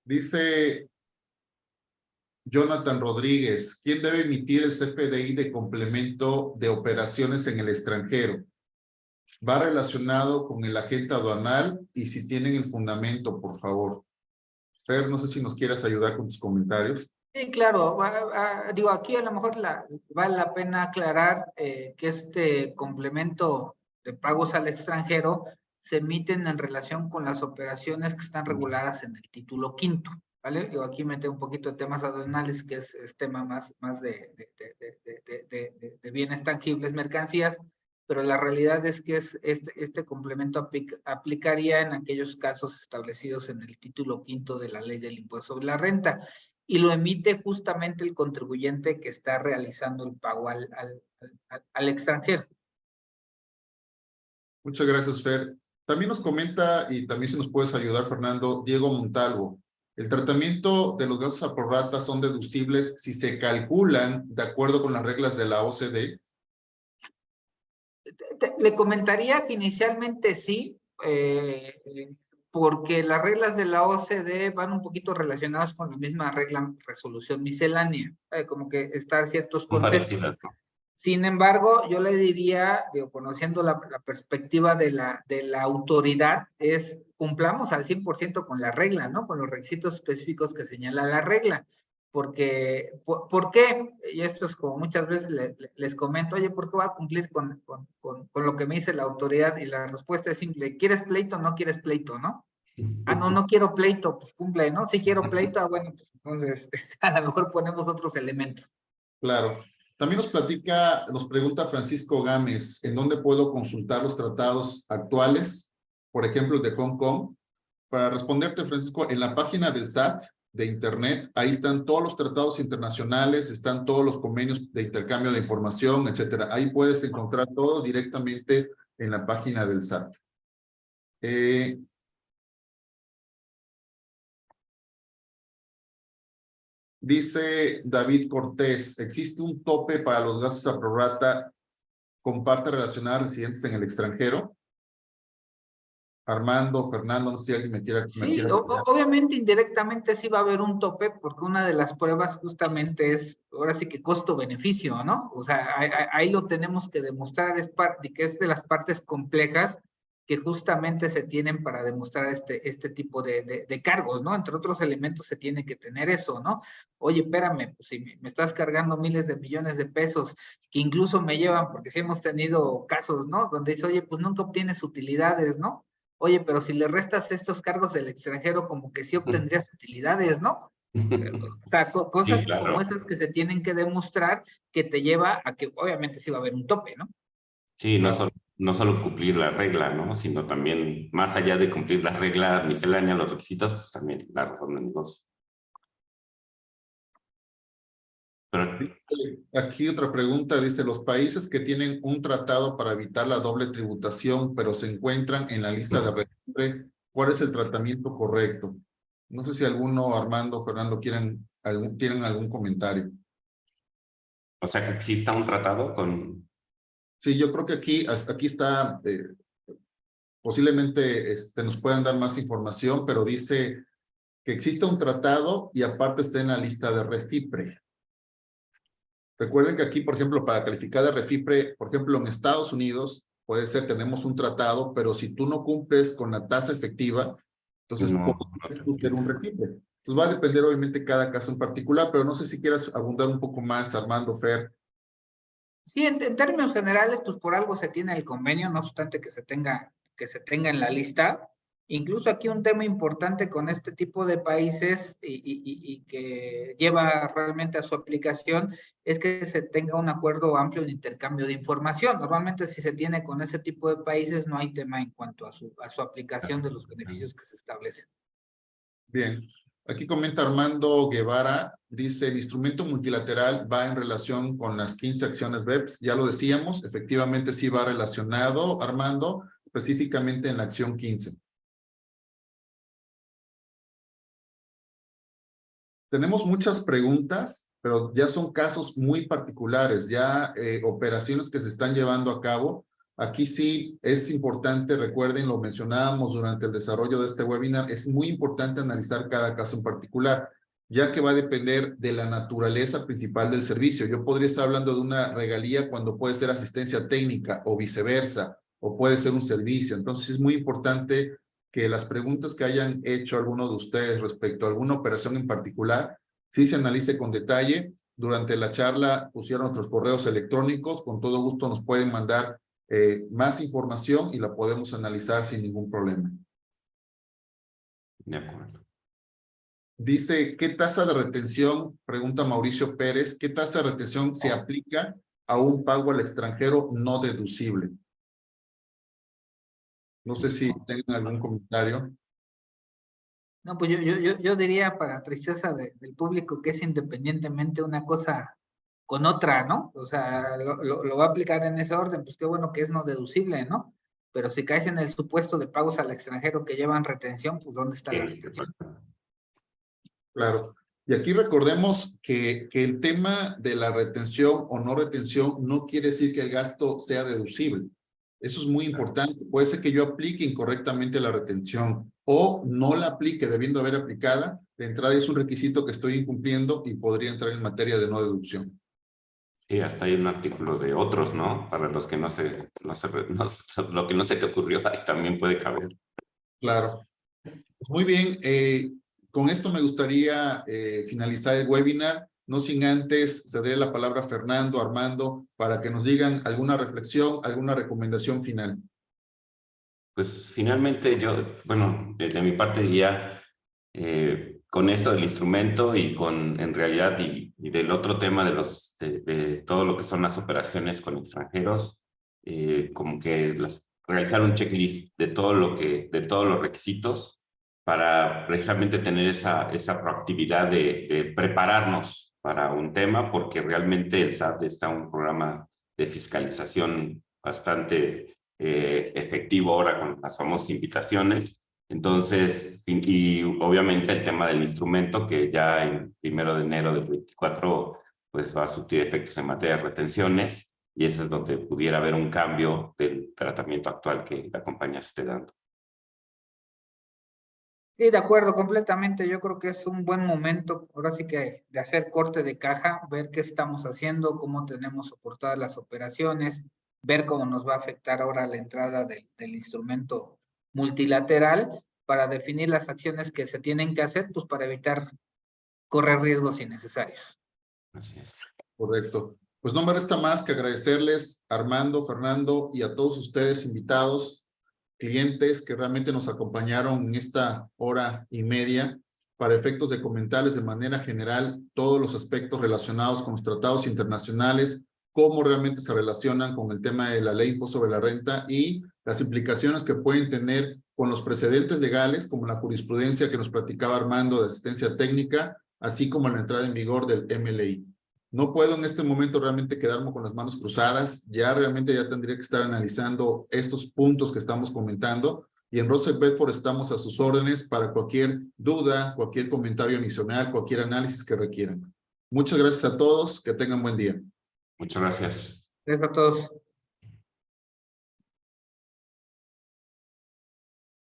S1: Dice Jonathan Rodríguez, ¿quién debe emitir el CFDI de complemento de operaciones en el extranjero? Va relacionado con el agente aduanal y si tienen el fundamento, por favor. Fer, no sé si nos quieras ayudar con tus comentarios.
S2: Sí, claro. Digo, aquí a lo mejor vale la pena aclarar que este complemento de pagos al extranjero se emiten en relación con las operaciones que están reguladas en el título quinto, ¿vale? Yo aquí metí un poquito de temas aduanales, que es tema más de bienes tangibles, mercancías, pero la realidad es que este complemento aplicaría en aquellos casos establecidos en el título quinto de la ley del impuesto sobre la renta, y lo emite justamente el contribuyente que está realizando el pago al extranjero.
S1: Muchas gracias, Fer. También nos comenta, y también si nos puedes ayudar, Fernando, Diego Montalvo. El tratamiento de los gastos a prorrata son deducibles si se calculan de acuerdo con las reglas de la OCDE.
S2: Le comentaría que inicialmente sí, porque las reglas de la OCDE van un poquito relacionadas con la misma regla resolución miscelánea, como que estar ciertos conceptos. ¿No? Sin embargo, yo le diría, conociendo la perspectiva de la autoridad, cumplamos al 100% con la regla, ¿no? Con los requisitos específicos que señala la regla. Porque, ¿por qué? Y esto es como muchas veces les comento, oye, ¿por qué va a cumplir con lo que me dice la autoridad? Y la respuesta es simple, ¿quieres pleito o no quieres pleito, no? Ah, no quiero pleito, pues cumple, ¿no? Si quiero pleito, bueno, pues entonces a lo mejor ponemos otros elementos.
S1: Claro. También nos pregunta Francisco Gámez, ¿en dónde puedo consultar los tratados actuales? Por ejemplo, el de Hong Kong. Para responderte, Francisco, en la página del SAT de Internet, ahí están todos los tratados internacionales, están todos los convenios de intercambio de información, etcétera. Ahí puedes encontrar todo directamente en la página del SAT. Dice David Cortés, ¿existe un tope para los gastos a prorrata con parte relacionada a residentes en el extranjero? Armando, Fernando, no sé si alguien me quiera...
S2: Sí, obviamente indirectamente sí va a haber un tope, porque una de las pruebas justamente es, ahora sí que costo-beneficio, ¿no? O sea, ahí lo tenemos que demostrar, que es de las partes complejas que justamente se tienen para demostrar este tipo de cargos, ¿no? Entre otros elementos se tiene que tener eso, ¿no? Oye, espérame, pues si me estás cargando miles de millones de pesos, que incluso me llevan, porque sí hemos tenido casos, ¿no? Donde dice, oye, pues nunca obtienes utilidades, ¿no? Oye, pero si le restas estos cargos del extranjero, como que sí obtendrías utilidades, ¿no? O sea, cosas
S3: Sí, claro.
S2: como esas que se tienen que demostrar, que te lleva a que obviamente sí va a haber un tope, ¿no?
S3: Sí, no solo cumplir la regla, ¿no? Sino también, más allá de cumplir la regla miscelánea, los requisitos, pues también la razón del negocio. Pero...
S1: Aquí otra pregunta, dice, los países que tienen un tratado para evitar la doble tributación, pero se encuentran en la lista de registro, ¿cuál es el tratamiento correcto? No sé si alguno, Armando, Fernando, tienen algún comentario.
S3: O sea, que exista un tratado con...
S1: Sí, yo creo que aquí está, posiblemente nos puedan dar más información, pero dice que existe un tratado y aparte está en la lista de REFIPRE. Recuerden que aquí, por ejemplo, para calificar de REFIPRE, por ejemplo, en Estados Unidos, puede ser, tenemos un tratado, pero si tú no cumples con la tasa efectiva, entonces
S3: No,
S1: puedes tú ser un requinte. Entonces va a depender obviamente cada caso en particular, pero no sé si quieras abundar un poco más, Armando, Fer.
S2: Sí, en términos generales, pues por algo se tiene el convenio, no obstante que se tenga en la lista. Incluso aquí un tema importante con este tipo de países y que lleva realmente a su aplicación es que se tenga un acuerdo amplio de intercambio de información. Normalmente si se tiene con ese tipo de países no hay tema en cuanto a su aplicación de los beneficios que se establecen.
S1: Bien. Aquí comenta Armando Guevara, dice, el instrumento multilateral va en relación con las 15 acciones BEPS, ya lo decíamos, efectivamente sí va relacionado, Armando, específicamente en la acción 15. Tenemos muchas preguntas, pero ya son casos muy particulares, ya operaciones que se están llevando a cabo. Aquí sí es importante, recuerden, lo mencionábamos durante el desarrollo de este webinar, es muy importante analizar cada caso en particular, ya que va a depender de la naturaleza principal del servicio. Yo podría estar hablando de una regalía cuando puede ser asistencia técnica o viceversa, o puede ser un servicio. Entonces es muy importante que las preguntas que hayan hecho alguno de ustedes respecto a alguna operación en particular, sí se analice con detalle. Durante la charla pusieron nuestros correos electrónicos, con todo gusto nos pueden mandar más información y la podemos analizar sin ningún problema.
S3: De acuerdo.
S1: Dice, ¿qué tasa de retención? Pregunta Mauricio Pérez, ¿qué tasa de retención se aplica a un pago al extranjero no deducible? No sé si tengan algún comentario.
S2: No, pues yo diría para tristeza del público que es independientemente una cosa con otra, ¿no? O sea, lo va a aplicar en ese orden, pues qué bueno que es no deducible, ¿no? Pero si caes en el supuesto de pagos al extranjero que llevan retención, pues ¿dónde está la retención?
S1: Claro. Y aquí recordemos que el tema de la retención o no retención no quiere decir que el gasto sea deducible. Eso es muy importante. Puede ser que yo aplique incorrectamente la retención o no la aplique debiendo haber aplicada. De entrada es un requisito que estoy incumpliendo y podría entrar en materia de no deducción.
S3: Sí, hasta hay un artículo de otros, ¿no? Para los que lo que no se te ocurrió, ahí también puede caber.
S1: Claro. Pues muy bien. Con esto me gustaría finalizar el webinar. No sin antes ceder la palabra a Fernando, Armando, para que nos digan alguna reflexión, alguna recomendación final.
S3: Pues finalmente yo, bueno, de mi parte diría, con esto del instrumento y con, en realidad, y del otro tema de todo lo que son las operaciones con extranjeros, como que realizar un checklist de de todos los requisitos para precisamente tener esa proactividad de prepararnos para un tema, porque realmente el SAT está un programa de fiscalización bastante efectivo ahora con las famosas invitaciones. Entonces, y obviamente el tema del instrumento que ya en 1 de enero del 24 pues va a surtir efectos en materia de retenciones y eso es donde pudiera haber un cambio del tratamiento actual que la compañía esté dando.
S2: Sí, de acuerdo, completamente. Yo creo que es un buen momento, ahora sí que de hacer corte de caja, ver qué estamos haciendo, cómo tenemos soportadas las operaciones, ver cómo nos va a afectar ahora la entrada del instrumento multilateral para definir las acciones que se tienen que hacer, pues para evitar correr riesgos innecesarios.
S3: Así es.
S1: Correcto. Pues no me resta más que agradecerles, Armando, Fernando, y a todos ustedes invitados, clientes que realmente nos acompañaron en esta hora y media para efectos de comentarles de manera general todos los aspectos relacionados con los tratados internacionales, cómo realmente se relacionan con el tema de la ley de impuesto sobre la renta y las implicaciones que pueden tener con los precedentes legales, como la jurisprudencia que nos platicaba Armando de asistencia técnica, así como la entrada en vigor del MLI. No puedo en este momento realmente quedarme con las manos cruzadas, ya realmente ya tendría que estar analizando estos puntos que estamos comentando y en Russell Bedford estamos a sus órdenes para cualquier duda, cualquier comentario adicional, cualquier análisis que requieran. Muchas gracias a todos, que tengan buen día.
S3: Muchas gracias.
S2: Gracias a todos.